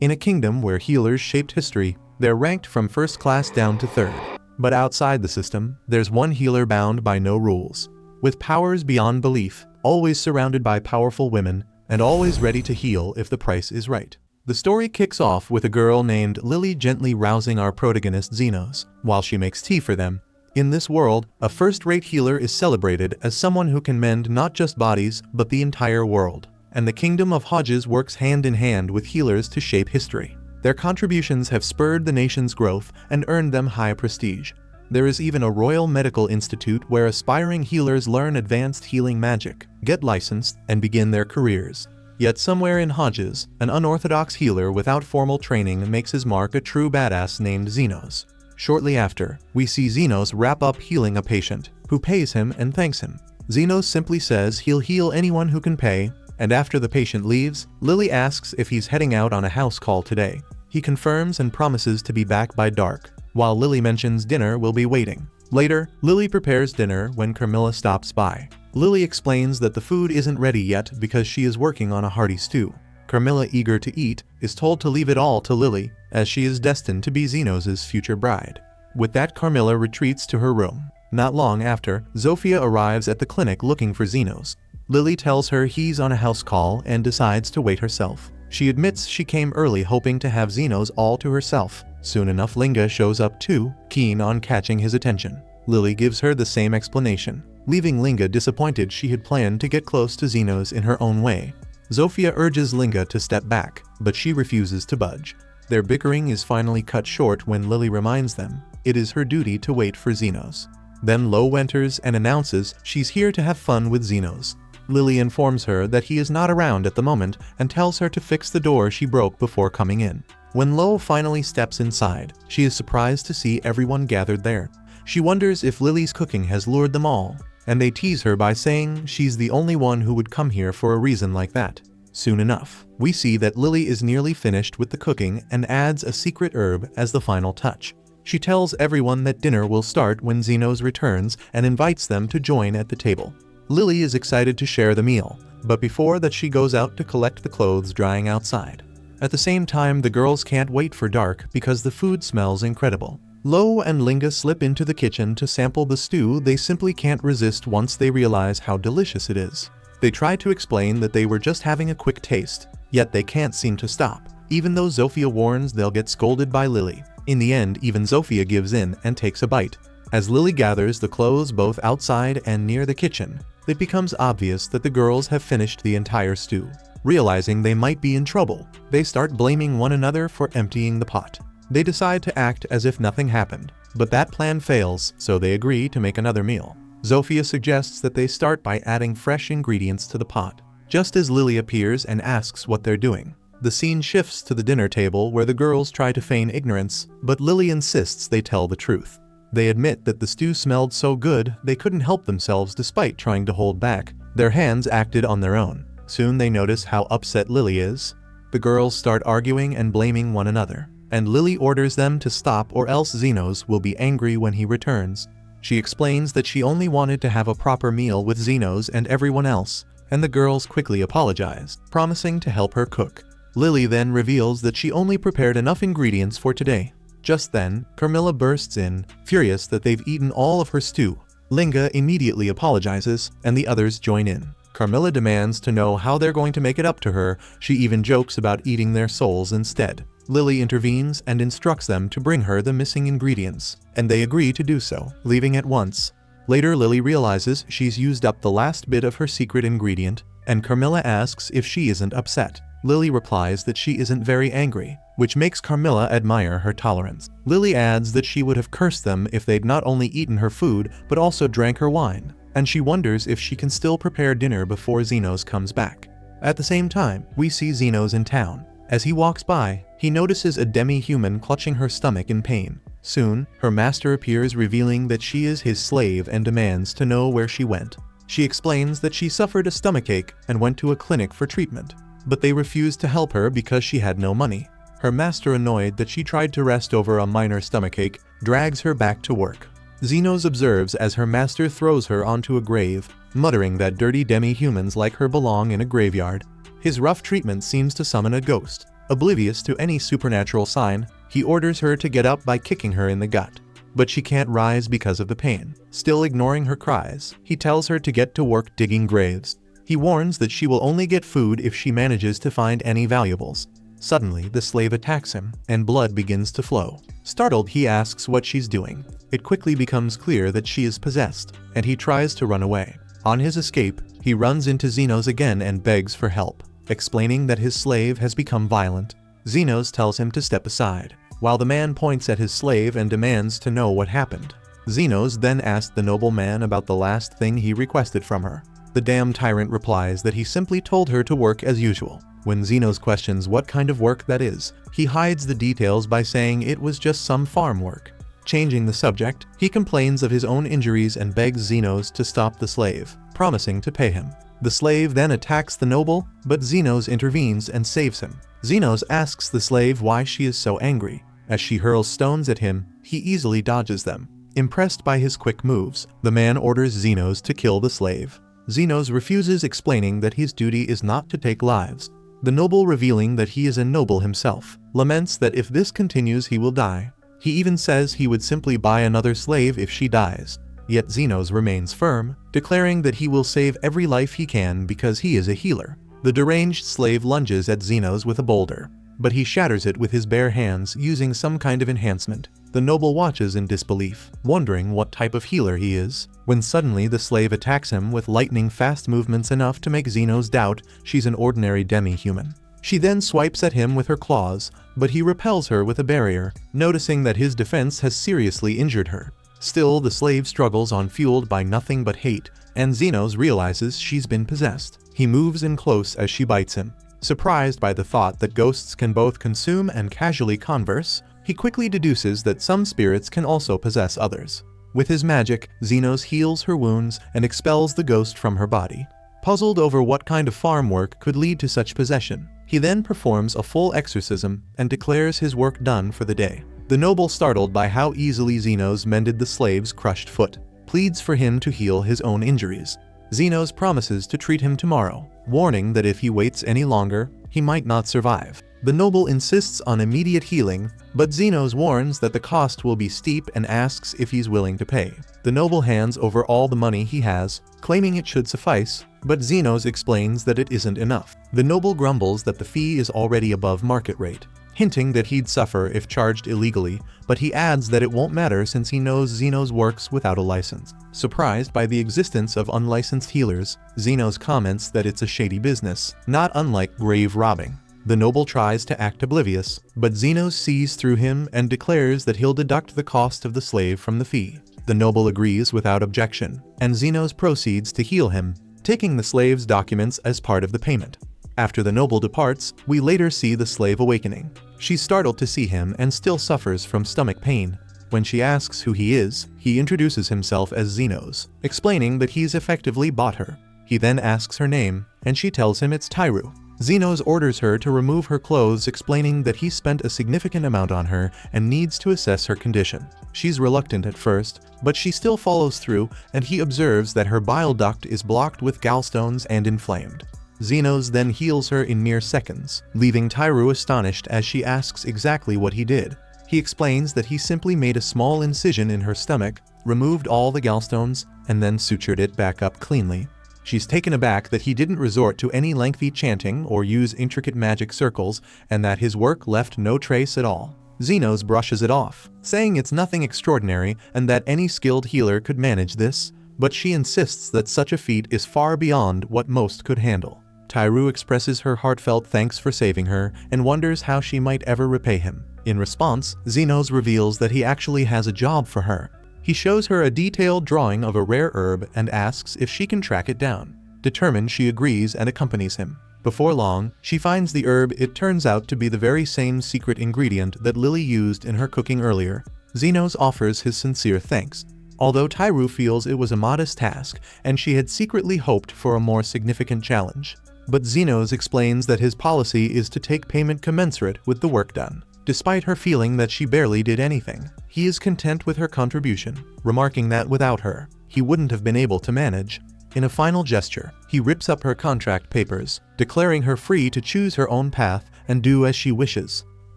In a kingdom where healers shaped history, they're ranked from first class down to third. But outside the system, there's one healer bound by no rules. With powers beyond belief, always surrounded by powerful women, and always ready to heal if the price is right. The story kicks off with a girl named Lily gently rousing our protagonist Xenos, while she makes tea for them. In this world, a first-rate healer is celebrated as someone who can mend not just bodies, but the entire world. And the Kingdom of Hodges works hand in hand with healers to shape history. Their contributions have spurred the nation's growth and earned them high prestige. There is even a Royal Medical Institute where aspiring healers learn advanced healing magic, get licensed, and begin their careers. Yet somewhere in Hodges, an unorthodox healer without formal training makes his mark, a true badass named Xenos. Shortly after, we see Xenos wrap up healing a patient, who pays him and thanks him. Xenos simply says he'll heal anyone who can pay, and after the patient leaves, Lily asks if he's heading out on a house call today. He confirms and promises to be back by dark, while Lily mentions dinner will be waiting. Later, Lily prepares dinner when Carmilla stops by. Lily explains that the food isn't ready yet because she is working on a hearty stew. Carmilla, eager to eat, is told to leave it all to Lily, as she is destined to be Xenos' future bride. With that, Carmilla retreats to her room. Not long after, Zofia arrives at the clinic looking for Xenos. Lily tells her he's on a house call and decides to wait herself. She admits she came early hoping to have Xenos all to herself. Soon enough, Linga shows up too, keen on catching his attention. Lily gives her the same explanation, leaving Linga disappointed. She had planned to get close to Xenos in her own way. Zofia urges Linga to step back, but she refuses to budge. Their bickering is finally cut short when Lily reminds them it is her duty to wait for Xenos. Then Lo enters and announces she's here to have fun with Xenos. Lily informs her that he is not around at the moment and tells her to fix the door she broke before coming in. When Lo finally steps inside, she is surprised to see everyone gathered there. She wonders if Lily's cooking has lured them all, and they tease her by saying she's the only one who would come here for a reason like that. Soon enough, we see that Lily is nearly finished with the cooking and adds a secret herb as the final touch. She tells everyone that dinner will start when Xenos returns and invites them to join at the table. Lily is excited to share the meal, but before that she goes out to collect the clothes drying outside. At the same time, the girls can't wait for dark because the food smells incredible. Lo and Linga slip into the kitchen to sample the stew. They simply can't resist once they realize how delicious it is. They try to explain that they were just having a quick taste, yet they can't seem to stop, even though Zofia warns they'll get scolded by Lily. In the end, even Zofia gives in and takes a bite. As Lily gathers the clothes both outside and near the kitchen, it becomes obvious that the girls have finished the entire stew. Realizing they might be in trouble, they start blaming one another for emptying the pot. They decide to act as if nothing happened, but that plan fails, so they agree to make another meal. Zofia suggests that they start by adding fresh ingredients to the pot. Just as Lily appears and asks what they're doing, the scene shifts to the dinner table where the girls try to feign ignorance, but Lily insists they tell the truth. They admit that the stew smelled so good they couldn't help themselves despite trying to hold back. Their hands acted on their own. Soon they notice how upset Lily is. The girls start arguing and blaming one another, and Lily orders them to stop or else Xenos will be angry when he returns. She explains that she only wanted to have a proper meal with Xenos and everyone else, and the girls quickly apologize, promising to help her cook. Lily then reveals that she only prepared enough ingredients for today. Just then, Carmilla bursts in, furious that they've eaten all of her stew. Linga immediately apologizes, and the others join in. Carmilla demands to know how they're going to make it up to her. She even jokes about eating their souls instead. Lily intervenes and instructs them to bring her the missing ingredients, and they agree to do so, leaving at once. Later, Lily realizes she's used up the last bit of her secret ingredient, and Carmilla asks if she isn't upset. Lily replies that she isn't very angry, which makes Carmilla admire her tolerance. Lily adds that she would have cursed them if they'd not only eaten her food, but also drank her wine, and she wonders if she can still prepare dinner before Xenos comes back. At the same time, we see Xenos in town. As he walks by, he notices a demi-human clutching her stomach in pain. Soon, her master appears, revealing that she is his slave and demands to know where she went. She explains that she suffered a stomachache and went to a clinic for treatment, but they refused to help her because she had no money. Her master, annoyed that she tried to rest over a minor stomachache, drags her back to work. Xenos observes as her master throws her onto a grave, muttering that dirty demi-humans like her belong in a graveyard. His rough treatment seems to summon a ghost. Oblivious to any supernatural sign, he orders her to get up by kicking her in the gut. But she can't rise because of the pain. Still ignoring her cries, he tells her to get to work digging graves. He warns that she will only get food if she manages to find any valuables. Suddenly, the slave attacks him, and blood begins to flow. Startled, he asks what she's doing. It quickly becomes clear that she is possessed, and he tries to run away. On his escape, he runs into Xenos again and begs for help, explaining that his slave has become violent. Xenos tells him to step aside, while the man points at his slave and demands to know what happened. Xenos then asks the nobleman about the last thing he requested from her. The damn tyrant replies that he simply told her to work as usual. When Xenos questions what kind of work that is, he hides the details by saying it was just some farm work. Changing the subject, he complains of his own injuries and begs Xenos to stop the slave, promising to pay him. The slave then attacks the noble, but Xenos intervenes and saves him. Xenos asks the slave why she is so angry. As she hurls stones at him, he easily dodges them. Impressed by his quick moves, the man orders Xenos to kill the slave. Xenos refuses, explaining that his duty is not to take lives. The noble, revealing that he is a noble himself, laments that if this continues he will die. He even says he would simply buy another slave if she dies. Yet Xenos remains firm, declaring that he will save every life he can because he is a healer. The deranged slave lunges at Xenos with a boulder, but he shatters it with his bare hands using some kind of enhancement. The noble watches in disbelief, wondering what type of healer he is, when suddenly the slave attacks him with lightning-fast movements enough to make Xenos doubt she's an ordinary demi-human. She then swipes at him with her claws, but he repels her with a barrier, noticing that his defense has seriously injured her. Still, the slave struggles on, fueled by nothing but hate, and Xenos realizes she's been possessed. He moves in close as she bites him. Surprised by the thought that ghosts can both consume and casually converse, he quickly deduces that some spirits can also possess others. With his magic, Xenos heals her wounds and expels the ghost from her body. Puzzled over what kind of farm work could lead to such possession, he then performs a full exorcism and declares his work done for the day. The noble, startled by how easily Xenos mended the slave's crushed foot, pleads for him to heal his own injuries. Xenos promises to treat him tomorrow, warning that if he waits any longer, he might not survive. The noble insists on immediate healing, but Xenos warns that the cost will be steep and asks if he's willing to pay. The noble hands over all the money he has, claiming it should suffice, but Xenos explains that it isn't enough. The noble grumbles that the fee is already above market rate, hinting that he'd suffer if charged illegally, but he adds that it won't matter since he knows Xenos works without a license. Surprised by the existence of unlicensed healers, Xenos comments that it's a shady business, not unlike grave robbing. The noble tries to act oblivious, but Xenos sees through him and declares that he'll deduct the cost of the slave from the fee. The noble agrees without objection, and Xenos proceeds to heal him, taking the slave's documents as part of the payment. After the noble departs, we later see the slave awakening. She's startled to see him and still suffers from stomach pain. When she asks who he is, he introduces himself as Xenos, explaining that he's effectively bought her. He then asks her name, and she tells him it's Tyru. Xenos orders her to remove her clothes, explaining that he spent a significant amount on her and needs to assess her condition. She's reluctant at first, but she still follows through, and he observes that her bile duct is blocked with gallstones and inflamed. Xenos then heals her in mere seconds, leaving Tyru astonished as she asks exactly what he did. He explains that he simply made a small incision in her stomach, removed all the gallstones, and then sutured it back up cleanly. She's taken aback that he didn't resort to any lengthy chanting or use intricate magic circles, and that his work left no trace at all. Xenos brushes it off, saying it's nothing extraordinary and that any skilled healer could manage this, but she insists that such a feat is far beyond what most could handle. Tyru expresses her heartfelt thanks for saving her and wonders how she might ever repay him. In response, Xenos reveals that he actually has a job for her. He shows her a detailed drawing of a rare herb and asks if she can track it down. Determined, she agrees and accompanies him. Before long, she finds the herb. It turns out to be the very same secret ingredient that Lily used in her cooking earlier. Xenos offers his sincere thanks, although Tyru feels it was a modest task and she had secretly hoped for a more significant challenge. But Xenos explains that his policy is to take payment commensurate with the work done. Despite her feeling that she barely did anything, he is content with her contribution, remarking that without her, he wouldn't have been able to manage. In a final gesture, he rips up her contract papers, declaring her free to choose her own path and do as she wishes.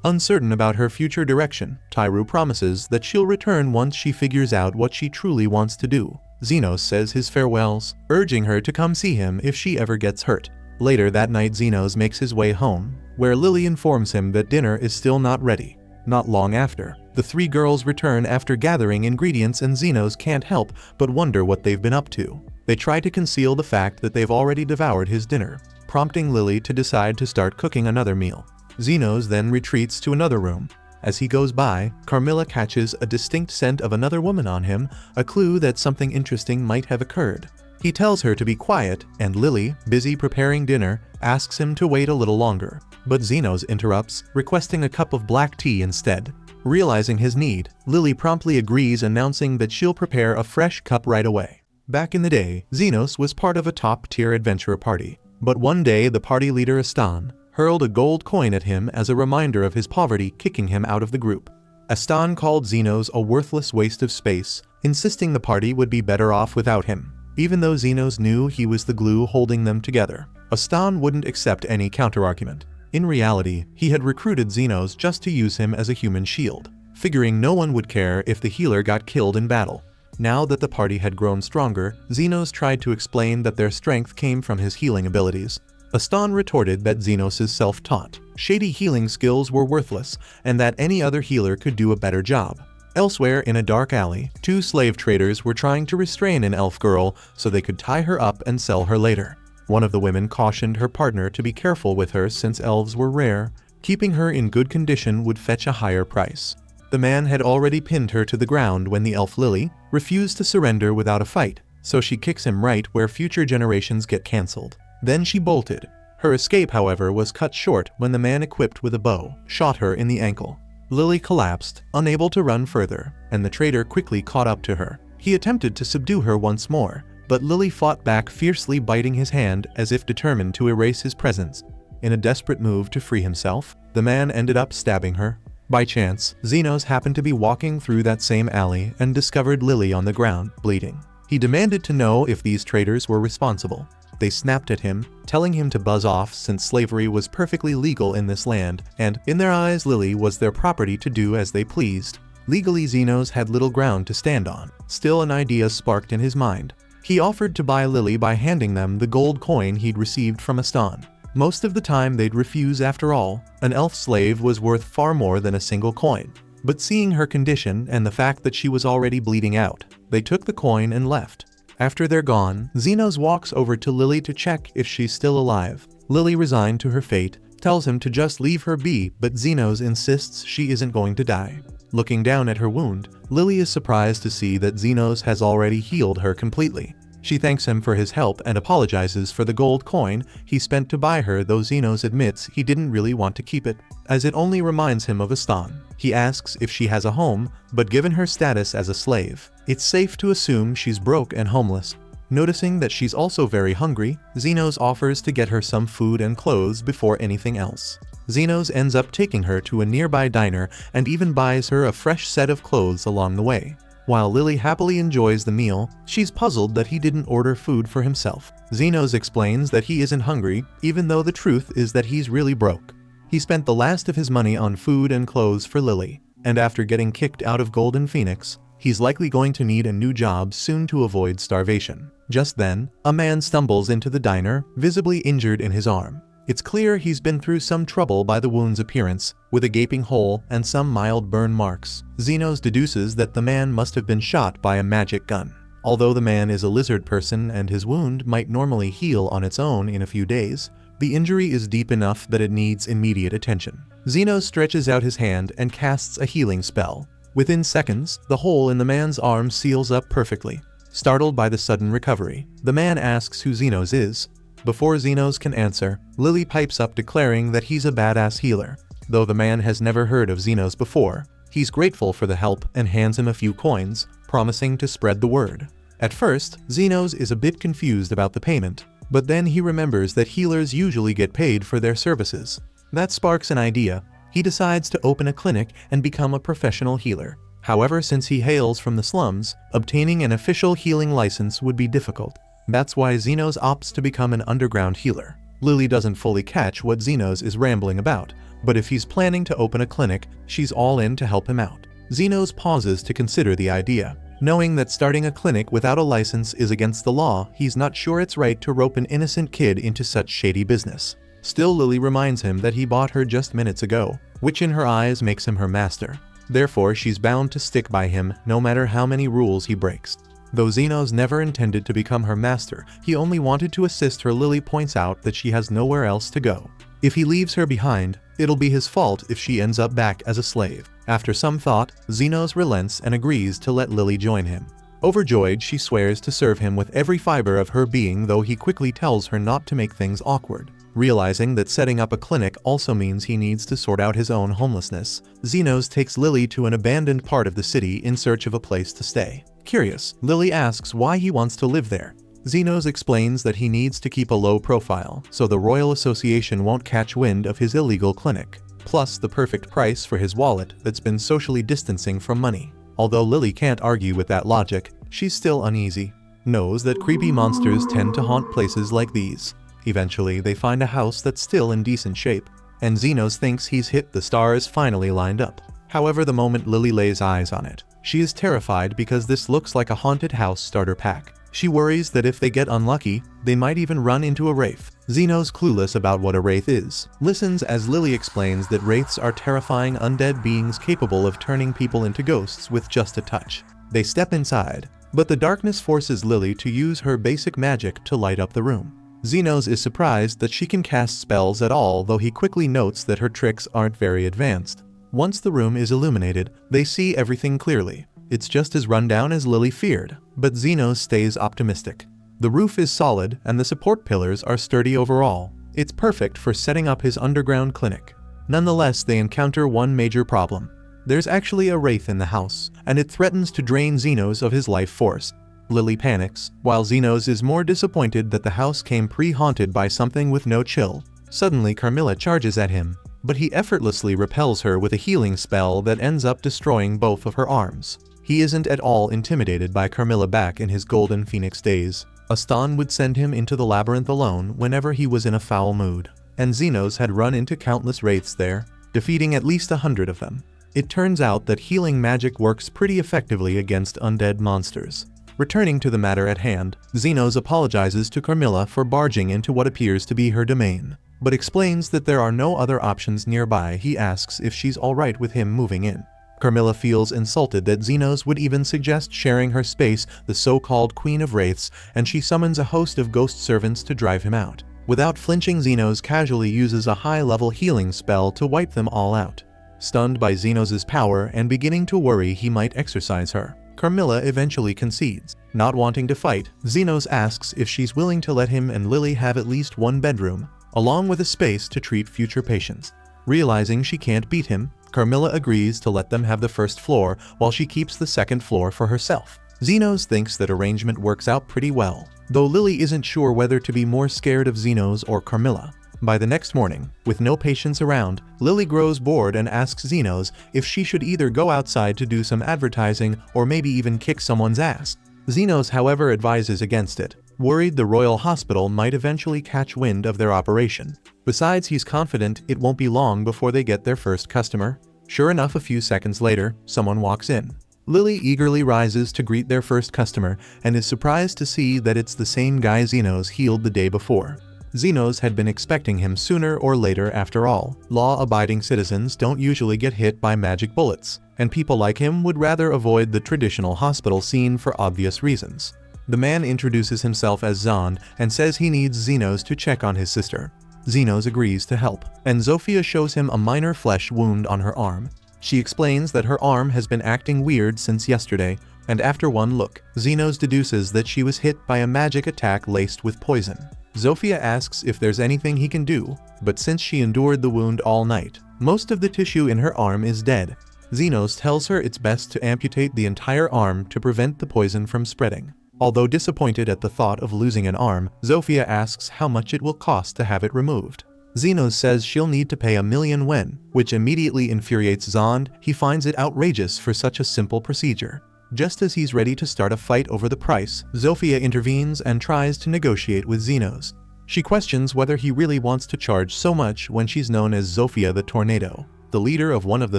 Uncertain about her future direction, Tairu promises that she'll return once she figures out what she truly wants to do. Zenos says his farewells, urging her to come see him if she ever gets hurt. Later that night, Zenos makes his way home, where Lily informs him that dinner is still not ready. Not long after, the three girls return after gathering ingredients, and Zenos can't help but wonder what they've been up to. They try to conceal the fact that they've already devoured his dinner, prompting Lily to decide to start cooking another meal. Zenos then retreats to another room. As he goes by, Carmilla catches a distinct scent of another woman on him, a clue that something interesting might have occurred. He tells her to be quiet, and Lily, busy preparing dinner, asks him to wait a little longer. But Zenos interrupts, requesting a cup of black tea instead. Realizing his need, Lily promptly agrees, announcing that she'll prepare a fresh cup right away. Back in the day, Zenos was part of a top-tier adventurer party. But one day the party leader Astan hurled a gold coin at him as a reminder of his poverty, kicking him out of the group. Astan called Zenos a worthless waste of space, insisting the party would be better off without him. Even though Zenos knew he was the glue holding them together, Astan wouldn't accept any counterargument. In reality, he had recruited Zenos just to use him as a human shield, figuring no one would care if the healer got killed in battle. Now that the party had grown stronger, Zenos tried to explain that their strength came from his healing abilities. Astan retorted that Zenos' self-taught, shady healing skills were worthless, and that any other healer could do a better job. Elsewhere in a dark alley, two slave traders were trying to restrain an elf girl so they could tie her up and sell her later. One of the women cautioned her partner to be careful with her since elves were rare. Keeping her in good condition would fetch a higher price. The man had already pinned her to the ground when the elf Lily refused to surrender without a fight, so she kicks him right where future generations get cancelled. Then she bolted. Her escape, however, was cut short when the man equipped with a bow shot her in the ankle. Lily collapsed, unable to run further, and the traitor quickly caught up to her. He attempted to subdue her once more, but Lily fought back fiercely, biting his hand as if determined to erase his presence. In a desperate move to free himself, the man ended up stabbing her. By chance, Zenos happened to be walking through that same alley and discovered Lily on the ground, bleeding. He demanded to know if these traitors were responsible. They snapped at him, telling him to buzz off since slavery was perfectly legal in this land, and, in their eyes, Lily was their property to do as they pleased. Legally, Zenos had little ground to stand on. Still, an idea sparked in his mind. He offered to buy Lily by handing them the gold coin he'd received from Astan. Most of the time they'd refuse after all. An elf slave was worth far more than a single coin. But seeing her condition and the fact that she was already bleeding out, they took the coin and left. After they're gone, Zenos walks over to Lily to check if she's still alive. Lily, resigned to her fate, tells him to just leave her be, but Zenos insists she isn't going to die. Looking down at her wound, Lily is surprised to see that Zenos has already healed her completely. She thanks him for his help and apologizes for the gold coin he spent to buy her, though Zenos admits he didn't really want to keep it, as it only reminds him of Astan. He asks if she has a home, but given her status as a slave, it's safe to assume she's broke and homeless. Noticing that she's also very hungry, Zenos offers to get her some food and clothes before anything else. Zenos ends up taking her to a nearby diner and even buys her a fresh set of clothes along the way. While Lily happily enjoys the meal, she's puzzled that he didn't order food for himself. Zenos explains that he isn't hungry, even though the truth is that he's really broke. He spent the last of his money on food and clothes for Lily, and after getting kicked out of Golden Phoenix, he's likely going to need a new job soon to avoid starvation. Just then, a man stumbles into the diner, visibly injured in his arm. It's clear he's been through some trouble by the wound's appearance, with a gaping hole and some mild burn marks. Zenos deduces that the man must have been shot by a magic gun. Although the man is a lizard person and his wound might normally heal on its own in a few days, the injury is deep enough that it needs immediate attention. Zenos stretches out his hand and casts a healing spell. Within seconds, the hole in the man's arm seals up perfectly. Startled by the sudden recovery, the man asks who Zenos is. Before Zenos can answer, Lily pipes up declaring that he's a badass healer. Though the man has never heard of Zenos before, he's grateful for the help and hands him a few coins, promising to spread the word. At first, Zenos is a bit confused about the payment, but then he remembers that healers usually get paid for their services. That sparks an idea. He decides to open a clinic and become a professional healer. However, since he hails from the slums, obtaining an official healing license would be difficult. That's why Zenos opts to become an underground healer. Lily doesn't fully catch what Zenos is rambling about, but if he's planning to open a clinic, she's all in to help him out. Zenos pauses to consider the idea. Knowing that starting a clinic without a license is against the law, he's not sure it's right to rope an innocent kid into such shady business. Still, Lily reminds him that he bought her just minutes ago, which in her eyes makes him her master. Therefore, she's bound to stick by him no matter how many rules he breaks. Though Zenos never intended to become her master, he only wanted to assist her. Lily points out that she has nowhere else to go. If he leaves her behind, it'll be his fault if she ends up back as a slave. After some thought, Zenos relents and agrees to let Lily join him. Overjoyed, she swears to serve him with every fiber of her being, though he quickly tells her not to make things awkward. Realizing that setting up a clinic also means he needs to sort out his own homelessness, Zenos takes Lily to an abandoned part of the city in search of a place to stay. Curious, Lily asks why he wants to live there. Zenos explains that he needs to keep a low profile, so the Royal Association won't catch wind of his illegal clinic. Plus the perfect price for his wallet that's been socially distancing from money. Although Lily can't argue with that logic, she's still uneasy. Knows that creepy monsters tend to haunt places like these. Eventually, they find a house that's still in decent shape, and Zenos thinks he's hit the stars finally lined up. However, the moment Lily lays eyes on it, she is terrified because this looks like a haunted house starter pack. She worries that if they get unlucky, they might even run into a wraith. Zenos, clueless about what a wraith is, listens as Lily explains that wraiths are terrifying undead beings capable of turning people into ghosts with just a touch. They step inside, but the darkness forces Lily to use her basic magic to light up the room. Zenos is surprised that she can cast spells at all, though he quickly notes that her tricks aren't very advanced. Once the room is illuminated, they see everything clearly. It's just as rundown as Lily feared, but Zenos stays optimistic. The roof is solid and the support pillars are sturdy overall. It's perfect for setting up his underground clinic. Nonetheless, they encounter one major problem. There's actually a wraith in the house, and it threatens to drain Zenos of his life force. Lily panics, while Zenos is more disappointed that the house came pre-haunted by something with no chill. Suddenly, Carmilla charges at him, but he effortlessly repels her with a healing spell that ends up destroying both of her arms. He isn't at all intimidated by Carmilla back in his Golden Phoenix days. Aston would send him into the labyrinth alone whenever he was in a foul mood, and Zenos had run into countless wraiths there, defeating at least 100 of them. It turns out that healing magic works pretty effectively against undead monsters. Returning to the matter at hand, Zenos apologizes to Carmilla for barging into what appears to be her domain, but explains that there are no other options nearby. He asks if she's alright with him moving in. Carmilla feels insulted that Zenos would even suggest sharing her space, the so-called Queen of Wraiths, and she summons a host of ghost servants to drive him out. Without flinching, Zenos casually uses a high-level healing spell to wipe them all out. Stunned by Zenos' power and beginning to worry he might exorcise her, Carmilla eventually concedes. Not wanting to fight, Zenos asks if she's willing to let him and Lily have at least one bedroom, along with a space to treat future patients. Realizing she can't beat him, Carmilla agrees to let them have the first floor while she keeps the second floor for herself. Zenos thinks that arrangement works out pretty well, though Lily isn't sure whether to be more scared of Zenos or Carmilla. By the next morning, with no patients around, Lily grows bored and asks Zenos if she should either go outside to do some advertising or maybe even kick someone's ass. Zenos, however, advises against it, worried the Royal Hospital might eventually catch wind of their operation. Besides, he's confident it won't be long before they get their first customer. Sure enough, a few seconds later, someone walks in. Lily eagerly rises to greet their first customer and is surprised to see that it's the same guy Zenos healed the day before. Zenos had been expecting him sooner or later after all. Law-abiding citizens don't usually get hit by magic bullets, and people like him would rather avoid the traditional hospital scene for obvious reasons. The man introduces himself as Zond and says he needs Zenos to check on his sister. Zenos agrees to help, and Zofia shows him a minor flesh wound on her arm. She explains that her arm has been acting weird since yesterday, and after one look, Zenos deduces that she was hit by a magic attack laced with poison. Zofia asks if there's anything he can do, but since she endured the wound all night, most of the tissue in her arm is dead. Zenos tells her it's best to amputate the entire arm to prevent the poison from spreading. Although disappointed at the thought of losing an arm, Zofia asks how much it will cost to have it removed. Zenos says she'll need to pay 1,000,000 yen, which immediately infuriates Zond. He finds it outrageous for such a simple procedure. Just as he's ready to start a fight over the price, Zofia intervenes and tries to negotiate with Zenos. She questions whether he really wants to charge so much when she's known as Zofia the Tornado, the leader of one of the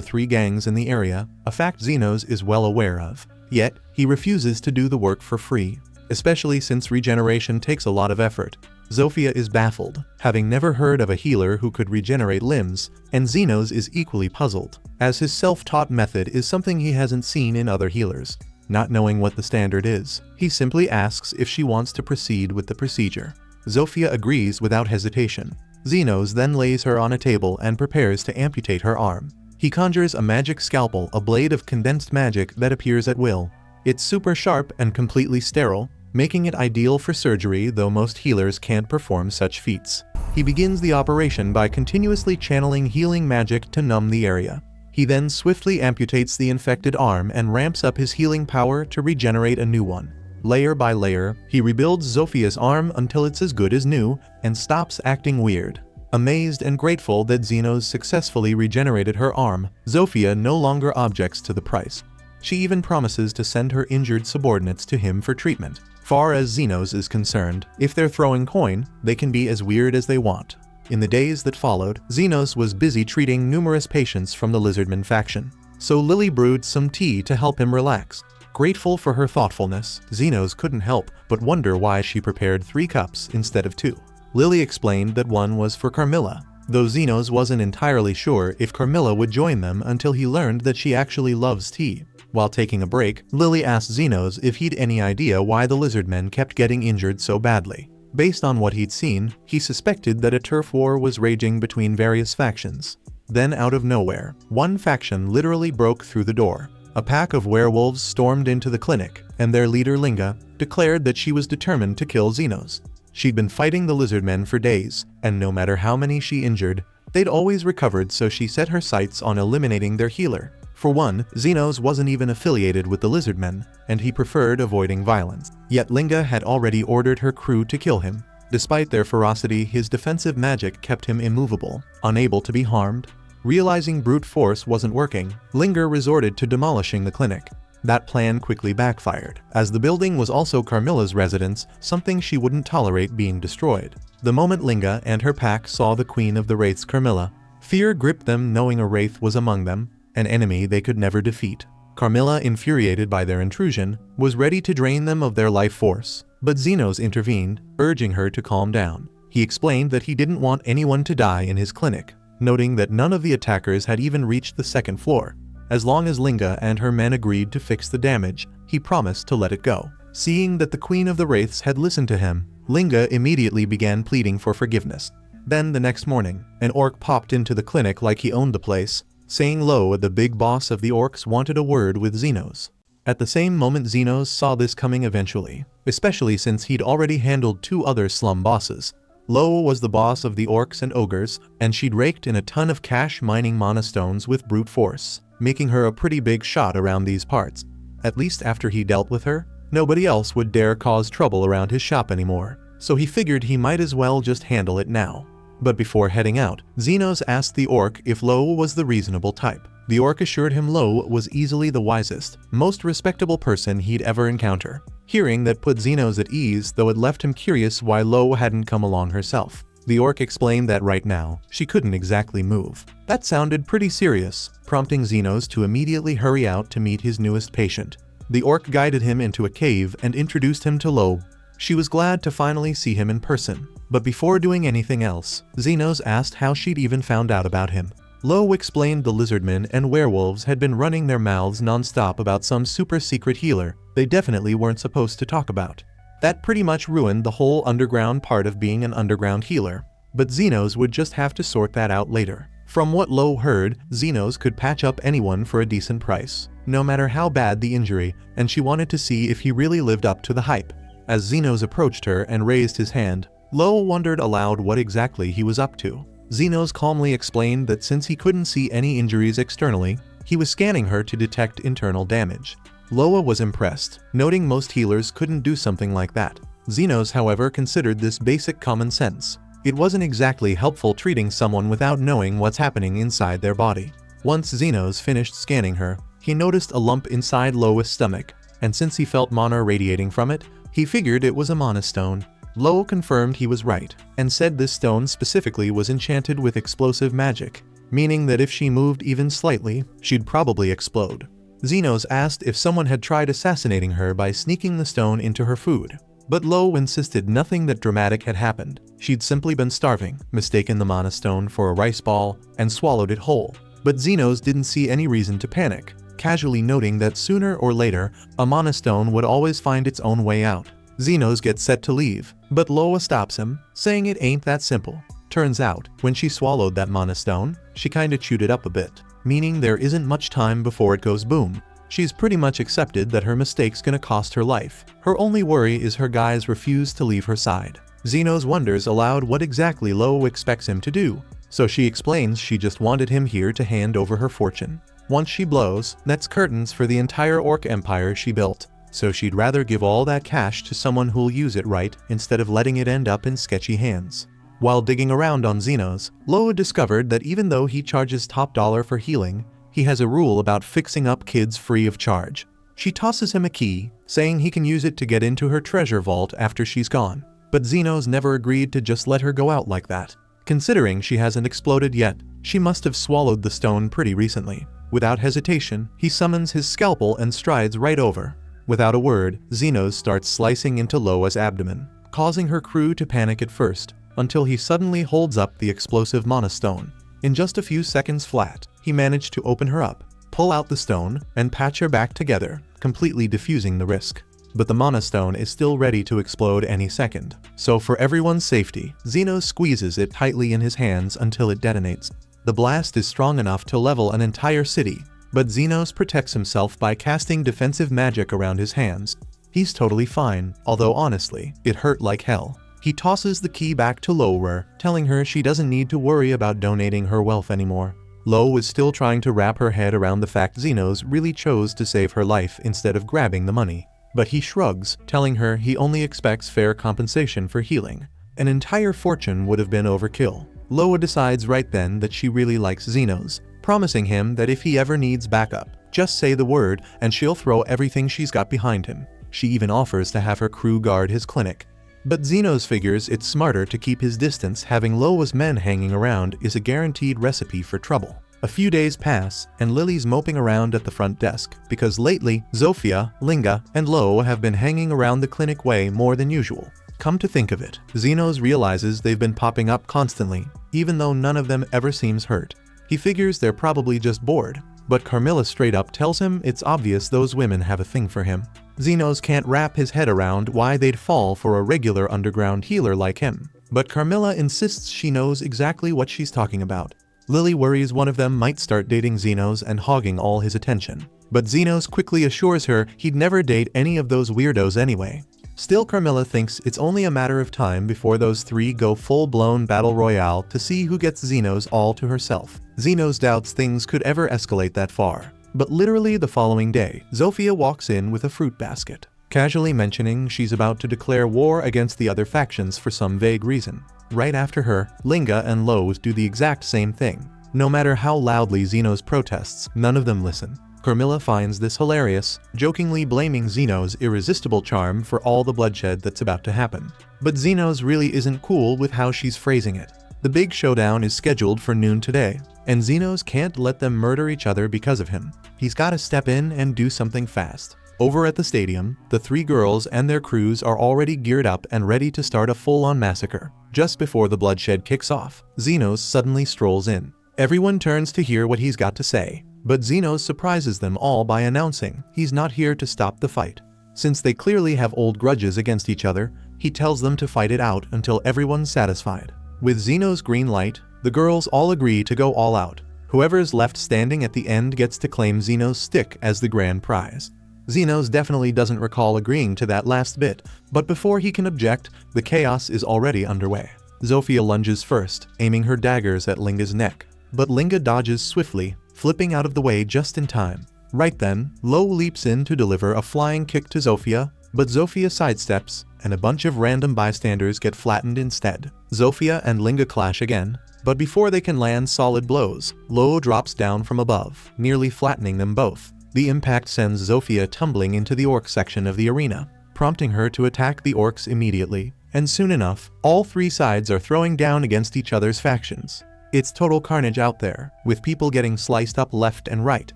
3 gangs in the area, a fact Zenos is well aware of. Yet, he refuses to do the work for free, especially since regeneration takes a lot of effort. Zofia is baffled, having never heard of a healer who could regenerate limbs, and Zenos is equally puzzled, as his self-taught method is something he hasn't seen in other healers. Not knowing what the standard is, he simply asks if she wants to proceed with the procedure. Zofia agrees without hesitation. Zenos then lays her on a table and prepares to amputate her arm. He conjures a magic scalpel, a blade of condensed magic that appears at will. It's super sharp and completely sterile, making it ideal for surgery, though most healers can't perform such feats. He begins the operation by continuously channeling healing magic to numb the area. He then swiftly amputates the infected arm and ramps up his healing power to regenerate a new one. Layer by layer, he rebuilds Zofia's arm until it's as good as new and stops acting weird. Amazed and grateful that Zenos successfully regenerated her arm, Zofia no longer objects to the price. She even promises to send her injured subordinates to him for treatment. Far as Zenos is concerned, if they're throwing coin, they can be as weird as they want. In the days that followed, Zenos was busy treating numerous patients from the Lizardman faction, so Lily brewed some tea to help him relax. Grateful for her thoughtfulness, Zenos couldn't help but wonder why she prepared 3 cups instead of 2. Lily explained that one was for Carmilla, though Zenos wasn't entirely sure if Carmilla would join them until he learned that she actually loves tea. While taking a break, Lily asked Zenos if he'd any idea why the Lizardmen kept getting injured so badly. Based on what he'd seen, he suspected that a turf war was raging between various factions. Then out of nowhere, one faction literally broke through the door. A pack of werewolves stormed into the clinic, and their leader Linga declared that she was determined to kill Zenos. She'd been fighting the Lizardmen for days, and no matter how many she injured, they'd always recovered, so she set her sights on eliminating their healer. For one, Zenos wasn't even affiliated with the Lizardmen, and he preferred avoiding violence. Yet Linga had already ordered her crew to kill him. Despite their ferocity, his defensive magic kept him immovable, unable to be harmed. Realizing brute force wasn't working, Linga resorted to demolishing the clinic. That plan quickly backfired, as the building was also Carmilla's residence, something she wouldn't tolerate being destroyed. The moment Linga and her pack saw the Queen of the Wraiths, Carmilla, fear gripped them, knowing a Wraith was among them, an enemy they could never defeat. Carmilla, infuriated by their intrusion, was ready to drain them of their life force, but Zenos intervened, urging her to calm down. He explained that he didn't want anyone to die in his clinic, noting that none of the attackers had even reached the 2nd floor. As long as Linga and her men agreed to fix the damage, he promised to let it go. Seeing that the Queen of the Wraiths had listened to him, Linga immediately began pleading for forgiveness. Then the next morning, an orc popped into the clinic like he owned the place, saying Lo, the big boss of the orcs, wanted a word with Zenos. At the same moment, Zenos saw this coming eventually, especially since he'd already handled 2 other slum bosses. Lo was the boss of the orcs and ogres, and she'd raked in a ton of cash mining mana stones with brute force, making her a pretty big shot around these parts. At least after he dealt with her, nobody else would dare cause trouble around his shop anymore, so he figured he might as well just handle it now. But before heading out, Zenos asked the orc if Lo was the reasonable type. The orc assured him Lo was easily the wisest, most respectable person he'd ever encounter. Hearing that put Zenos at ease, though it left him curious why Lo hadn't come along herself. The orc explained that right now, she couldn't exactly move. That sounded pretty serious, prompting Zenos to immediately hurry out to meet his newest patient. The orc guided him into a cave and introduced him to Lo. She was glad to finally see him in person. But before doing anything else, Zenos asked how she'd even found out about him. Lo explained the Lizardmen and werewolves had been running their mouths non-stop about some super secret healer they definitely weren't supposed to talk about. That pretty much ruined the whole underground part of being an underground healer, but Zenos would just have to sort that out later. From what Lo heard, Zenos could patch up anyone for a decent price, no matter how bad the injury, and she wanted to see if he really lived up to the hype. As Zenos approached her and raised his hand, Lo wondered aloud what exactly he was up to. Zenos calmly explained that since he couldn't see any injuries externally, he was scanning her to detect internal damage. Loa was impressed, noting most healers couldn't do something like that. Zenos, however, considered this basic common sense. It wasn't exactly helpful treating someone without knowing what's happening inside their body. Once Zenos finished scanning her, he noticed a lump inside Loa's stomach. and since he felt mana radiating from it, he figured it was a mana stone. Lo confirmed he was right, and said this stone specifically was enchanted with explosive magic, meaning that if she moved even slightly, she'd probably explode. Zenos asked if someone had tried assassinating her by sneaking the stone into her food, but Lo insisted nothing that dramatic had happened. She'd simply been starving, mistaken the mana stone for a rice ball, and swallowed it whole. But Zenos didn't see any reason to panic, casually noting that sooner or later, a mana stone would always find its own way out. Zenos gets set to leave, but Loa stops him, saying it ain't that simple. Turns out, when she swallowed that mana stone, she kinda chewed it up a bit, meaning there isn't much time before it goes boom. She's pretty much accepted that her mistake's gonna cost her life. Her only worry is her guys refuse to leave her side. Zenos wonders aloud what exactly Lo expects him to do, so she explains she just wanted him here to hand over her fortune. Once she blows, that's curtains for the entire orc empire she built, so she'd rather give all that cash to someone who'll use it right instead of letting it end up in sketchy hands. While digging around on Zenos, Loa discovered that even though he charges top dollar for healing, he has a rule about fixing up kids free of charge. She tosses him a key, saying he can use it to get into her treasure vault after she's gone. But Zenos never agreed to just let her go out like that. Considering she hasn't exploded yet, she must have swallowed the stone pretty recently. Without hesitation, he summons his scalpel and strides right over. Without a word, Zenos starts slicing into Loa's abdomen, causing her crew to panic at first, until he suddenly holds up the explosive mana stone. In just a few seconds flat, he managed to open her up, pull out the stone, and patch her back together, completely defusing the risk. But the mana stone is still ready to explode any second, so for everyone's safety, Zenos squeezes it tightly in his hands until it detonates. The blast is strong enough to level an entire city, but Zenos protects himself by casting defensive magic around his hands. He's totally fine, although honestly, it hurt like hell. He tosses the key back to Lo, telling her she doesn't need to worry about donating her wealth anymore. Lo is still trying to wrap her head around the fact Zenos really chose to save her life instead of grabbing the money. But he shrugs, telling her he only expects fair compensation for healing. An entire fortune would have been overkill. Loa decides right then that she really likes Zenos, promising him that if he ever needs backup, just say the word and she'll throw everything she's got behind him. She even offers to have her crew guard his clinic. But Zenos figures it's smarter to keep his distance. Having Loa's men hanging around is a guaranteed recipe for trouble. A few days pass, and Lily's moping around at the front desk, because lately, Zofia, Linga, and Lo have been hanging around the clinic way more than usual. Come to think of it, Zenos realizes they've been popping up constantly, even though none of them ever seems hurt. He figures they're probably just bored, but Carmilla straight up tells him it's obvious those women have a thing for him. Zenos can't wrap his head around why they'd fall for a regular underground healer like him, but Carmilla insists she knows exactly what she's talking about. Lily worries one of them might start dating Zenos and hogging all his attention, but Zenos quickly assures her he'd never date any of those weirdos anyway. Still, Carmilla thinks it's only a matter of time before those three go full-blown battle royale to see who gets Zenos all to herself. Zenos doubts things could ever escalate that far, but literally the following day, Zofia walks in with a fruit basket, casually mentioning she's about to declare war against the other factions for some vague reason. Right after her, Linga and Lowe's do the exact same thing. No matter how loudly Zenos protests, none of them listen. Carmilla finds this hilarious, jokingly blaming Zenos' irresistible charm for all the bloodshed that's about to happen. But Zenos really isn't cool with how she's phrasing it. The big showdown is scheduled for noon today, and Zenos can't let them murder each other because of him. He's gotta step in and do something fast. Over at the stadium, the three girls and their crews are already geared up and ready to start a full-on massacre. Just before the bloodshed kicks off, Zenos suddenly strolls in. Everyone turns to hear what he's got to say, but Zenos surprises them all by announcing he's not here to stop the fight. Since they clearly have old grudges against each other, he tells them to fight it out until everyone's satisfied. With Zenos' green light, the girls all agree to go all out. Whoever's left standing at the end gets to claim Zenos' stick as the grand prize. Zenos definitely doesn't recall agreeing to that last bit, but before he can object, the chaos is already underway. Zofia lunges first, aiming her daggers at Linga's neck, but Linga dodges swiftly, flipping out of the way just in time. Right then, Lo leaps in to deliver a flying kick to Zofia, but Zofia sidesteps, and a bunch of random bystanders get flattened instead. Zofia and Linga clash again, but before they can land solid blows, Lo drops down from above, nearly flattening them both. The impact sends Zofia tumbling into the orc section of the arena, prompting her to attack the orcs immediately, and soon enough, all three sides are throwing down against each other's factions. It's total carnage out there, with people getting sliced up left and right.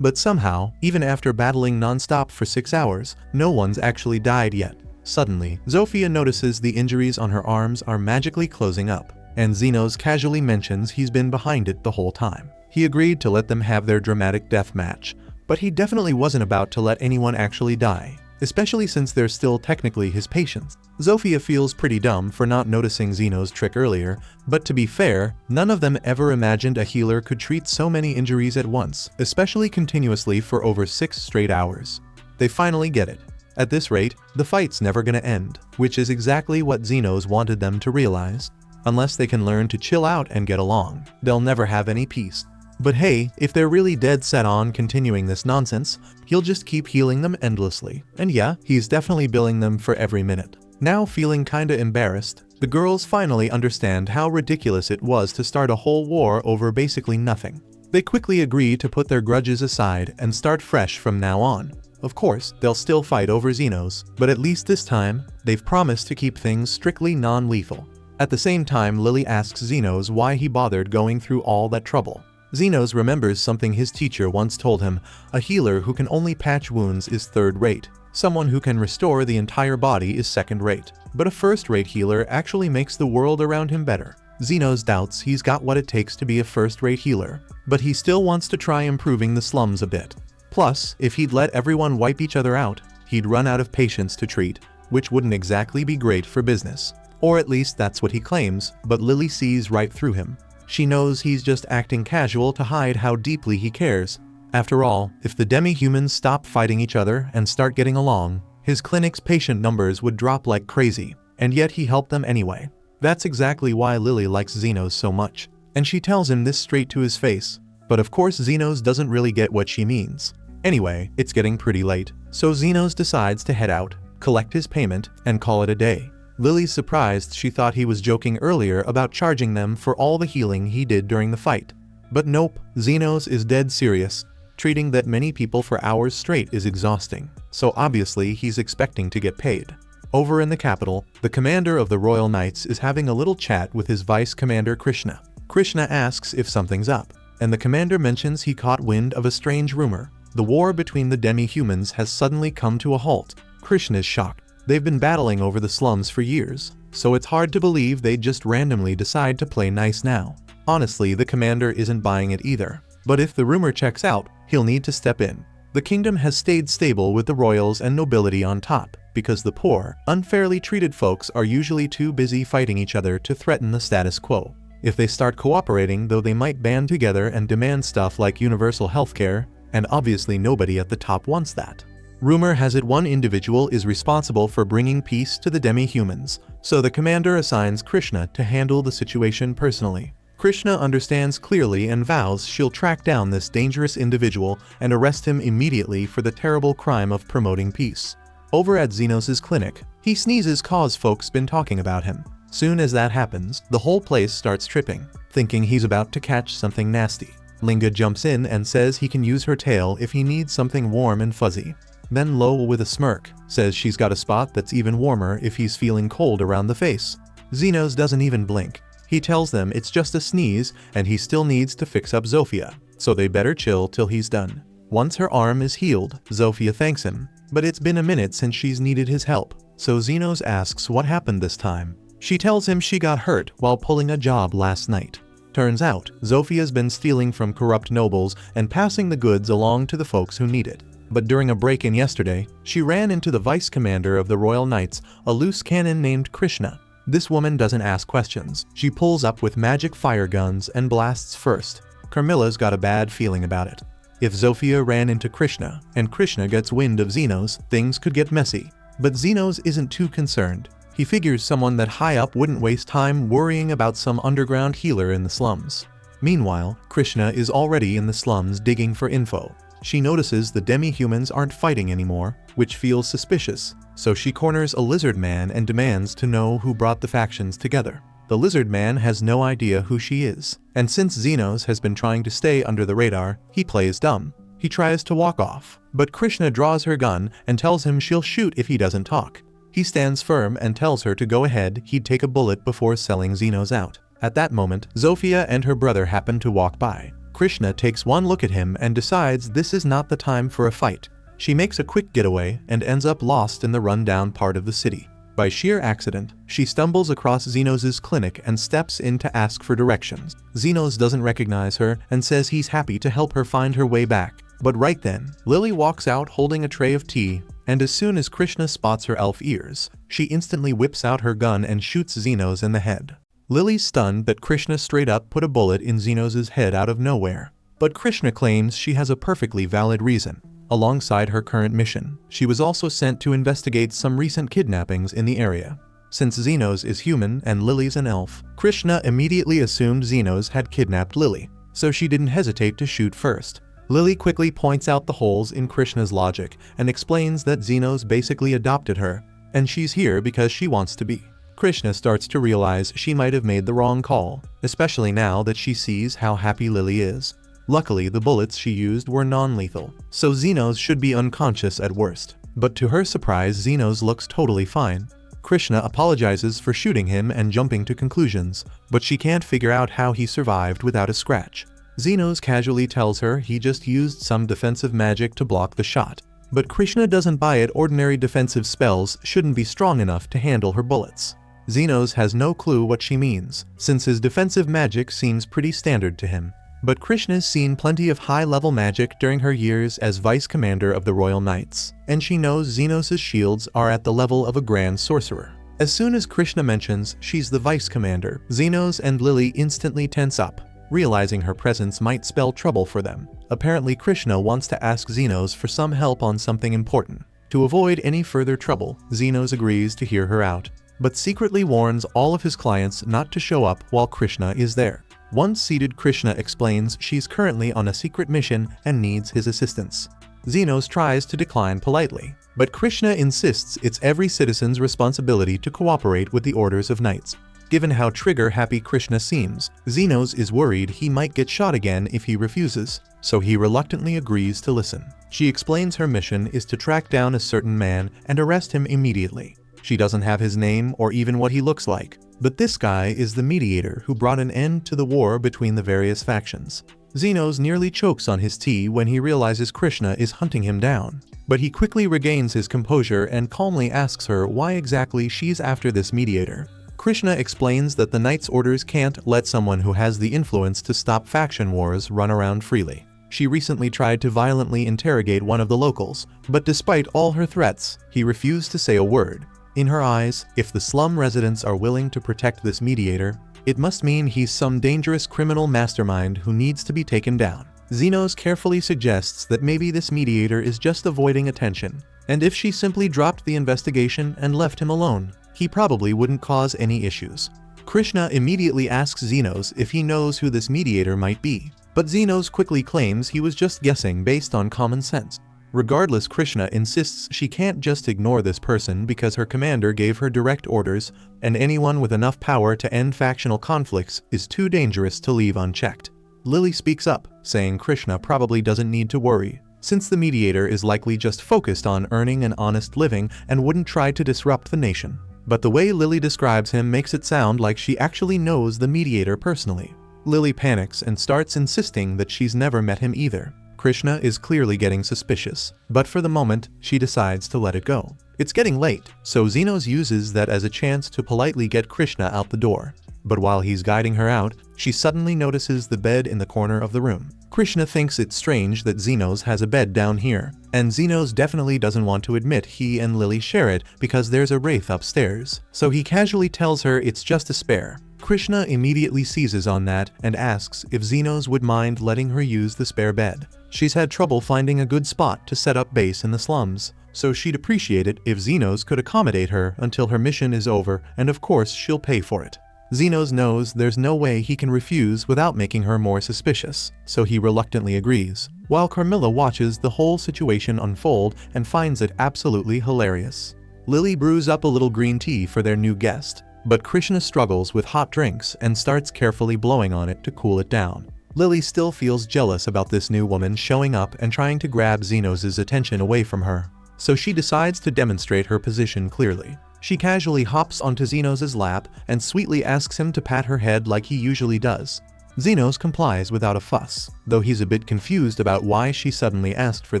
But somehow, even after battling non-stop for 6 hours, no one's actually died yet. Suddenly, Zofia notices the injuries on her arms are magically closing up, and Xenos casually mentions he's been behind it the whole time. He agreed to let them have their dramatic death match, but he definitely wasn't about to let anyone actually die, especially since they're still technically his patients. Zofia feels pretty dumb for not noticing Xeno's trick earlier, but to be fair, none of them ever imagined a healer could treat so many injuries at once, especially continuously for over 6 straight hours. They finally get it. At this rate, the fight's never gonna end, which is exactly what Xenos wanted them to realize. Unless they can learn to chill out and get along, they'll never have any peace. But hey, if they're really dead set on continuing this nonsense, he'll just keep healing them endlessly. And yeah, he's definitely billing them for every minute. Now feeling kinda embarrassed, the girls finally understand how ridiculous it was to start a whole war over basically nothing. They quickly agree to put their grudges aside and start fresh from now on. Of course, they'll still fight over Xenos, but at least this time, they've promised to keep things strictly non-lethal. At the same time, Lily asks Xenos why he bothered going through all that trouble. Xenos remembers something his teacher once told him: a healer who can only patch wounds is third-rate. Someone who can restore the entire body is second-rate. But a first-rate healer actually makes the world around him better. Xenos doubts he's got what it takes to be a first-rate healer, but he still wants to try improving the slums a bit. Plus, if he'd let everyone wipe each other out, he'd run out of patients to treat, which wouldn't exactly be great for business. Or at least that's what he claims, but Lily sees right through him. She knows he's just acting casual to hide how deeply he cares. After all, if the demi-humans stop fighting each other and start getting along, his clinic's patient numbers would drop like crazy, and yet he helped them anyway. That's exactly why Lily likes Xenos so much, and she tells him this straight to his face. But of course Xenos doesn't really get what she means. Anyway, it's getting pretty late, so Xenos decides to head out, collect his payment, and call it a day. Lily's surprised. She thought he was joking earlier about charging them for all the healing he did during the fight. But nope, Xenos is dead serious. Treating that many people for hours straight is exhausting, so obviously he's expecting to get paid. Over in the capital, the commander of the Royal Knights is having a little chat with his vice commander Krishna. Krishna asks if something's up, and the commander mentions he caught wind of a strange rumor. The war between the demi-humans has suddenly come to a halt. Krishna's shocked. They've been battling over the slums for years, so it's hard to believe they'd just randomly decide to play nice now. Honestly, the commander isn't buying it either. But if the rumor checks out, he'll need to step in. The kingdom has stayed stable with the royals and nobility on top, because the poor, unfairly treated folks are usually too busy fighting each other to threaten the status quo. If they start cooperating, though, they might band together and demand stuff like universal healthcare, and obviously nobody at the top wants that. Rumor has it one individual is responsible for bringing peace to the demi-humans, so the commander assigns Krishna to handle the situation personally. Krishna understands clearly and vows she'll track down this dangerous individual and arrest him immediately for the terrible crime of promoting peace. Over at Xenos' clinic, he sneezes cause folks been talking about him. Soon as that happens, the whole place starts tripping, thinking he's about to catch something nasty. Linga jumps in and says he can use her tail if he needs something warm and fuzzy. Then Lowell, with a smirk, says she's got a spot that's even warmer if he's feeling cold around the face. Xenos doesn't even blink. He tells them it's just a sneeze and he still needs to fix up Zofia, so they better chill till he's done. Once her arm is healed, Zofia thanks him, but it's been a minute since she's needed his help, so Xenos asks what happened this time. She tells him she got hurt while pulling a job last night. Turns out, Zofia's been stealing from corrupt nobles and passing the goods along to the folks who need it. But during a break-in yesterday, she ran into the vice commander of the Royal Knights, a loose cannon named Krishna. This woman doesn't ask questions. She pulls up with magic fire guns and blasts first. Carmilla's got a bad feeling about it. If Zofia ran into Krishna, and Krishna gets wind of Xenos, things could get messy. But Xenos isn't too concerned. He figures someone that high up wouldn't waste time worrying about some underground healer in the slums. Meanwhile, Krishna is already in the slums digging for info. She notices the demi-humans aren't fighting anymore, which feels suspicious, so she corners a lizard man and demands to know who brought the factions together. The lizard man has no idea who she is, and since Xenos has been trying to stay under the radar, he plays dumb. He tries to walk off, but Krishna draws her gun and tells him she'll shoot if he doesn't talk. He stands firm and tells her to go ahead, he'd take a bullet before selling Xenos out. At that moment, Zofia and her brother happen to walk by. Krishna takes one look at him and decides this is not the time for a fight. She makes a quick getaway and ends up lost in the rundown part of the city. By sheer accident, she stumbles across Xenos' clinic and steps in to ask for directions. Xenos doesn't recognize her and says he's happy to help her find her way back. But right then, Lily walks out holding a tray of tea, and as soon as Krishna spots her elf ears, she instantly whips out her gun and shoots Xenos in the head. Lily's stunned that Krishna straight up put a bullet in Xenos' head out of nowhere. But Krishna claims she has a perfectly valid reason. Alongside her current mission, she was also sent to investigate some recent kidnappings in the area. Since Xenos is human and Lily's an elf, Krishna immediately assumed Xenos had kidnapped Lily, so she didn't hesitate to shoot first. Lily quickly points out the holes in Krishna's logic and explains that Xenos basically adopted her, and she's here because she wants to be. Krishna starts to realize she might have made the wrong call, especially now that she sees how happy Lily is. Luckily, the bullets she used were non-lethal, so Xenos should be unconscious at worst. But to her surprise, Xenos looks totally fine. Krishna apologizes for shooting him and jumping to conclusions, but she can't figure out how he survived without a scratch. Xenos casually tells her he just used some defensive magic to block the shot. But Krishna doesn't buy it. Ordinary defensive spells shouldn't be strong enough to handle her bullets. Xenos has no clue what she means, since his defensive magic seems pretty standard to him. But Krishna's seen plenty of high-level magic during her years as Vice Commander of the Royal Knights, and she knows Xenos' shields are at the level of a Grand Sorcerer. As soon as Krishna mentions she's the Vice Commander, Xenos and Lily instantly tense up, realizing her presence might spell trouble for them. Apparently Krishna wants to ask Xenos for some help on something important. To avoid any further trouble, Xenos agrees to hear her out, but secretly warns all of his clients not to show up while Krishna is there. Once seated, Krishna explains she's currently on a secret mission and needs his assistance. Xenos tries to decline politely, but Krishna insists it's every citizen's responsibility to cooperate with the orders of knights. Given how trigger-happy Krishna seems, Xenos is worried he might get shot again if he refuses, so he reluctantly agrees to listen. She explains her mission is to track down a certain man and arrest him immediately. She doesn't have his name or even what he looks like, but this guy is the mediator who brought an end to the war between the various factions. Xenos nearly chokes on his tea when he realizes Krishna is hunting him down, but he quickly regains his composure and calmly asks her why exactly she's after this mediator. Krishna explains that the Knight's orders can't let someone who has the influence to stop faction wars run around freely. She recently tried to violently interrogate one of the locals, but despite all her threats, he refused to say a word. In her eyes, if the slum residents are willing to protect this mediator, it must mean he's some dangerous criminal mastermind who needs to be taken down. Xenos carefully suggests that maybe this mediator is just avoiding attention, and if she simply dropped the investigation and left him alone, he probably wouldn't cause any issues. Krishna immediately asks Xenos if he knows who this mediator might be, but Xenos quickly claims he was just guessing based on common sense. Regardless, Krishna insists she can't just ignore this person because her commander gave her direct orders, and anyone with enough power to end factional conflicts is too dangerous to leave unchecked. Lily speaks up, saying Krishna probably doesn't need to worry, since the mediator is likely just focused on earning an honest living and wouldn't try to disrupt the nation. But the way Lily describes him makes it sound like she actually knows the mediator personally. Lily panics and starts insisting that she's never met him either. Krishna is clearly getting suspicious, but for the moment, she decides to let it go. It's getting late, so Xenos uses that as a chance to politely get Krishna out the door. But while he's guiding her out, she suddenly notices the bed in the corner of the room. Krishna thinks it's strange that Xenos has a bed down here, and Xenos definitely doesn't want to admit he and Lily share it because there's a wraith upstairs, so he casually tells her it's just a spare. Krishna immediately seizes on that and asks if Xenos would mind letting her use the spare bed. She's had trouble finding a good spot to set up base in the slums, so she'd appreciate it if Xenos could accommodate her until her mission is over, and of course she'll pay for it. Xenos knows there's no way he can refuse without making her more suspicious, so he reluctantly agrees, while Carmilla watches the whole situation unfold and finds it absolutely hilarious. Lily brews up a little green tea for their new guest, but Krishna struggles with hot drinks and starts carefully blowing on it to cool it down. Lily still feels jealous about this new woman showing up and trying to grab Zenos' attention away from her. So she decides to demonstrate her position clearly. She casually hops onto Zenos' lap and sweetly asks him to pat her head like he usually does. Zenos complies without a fuss, though he's a bit confused about why she suddenly asked for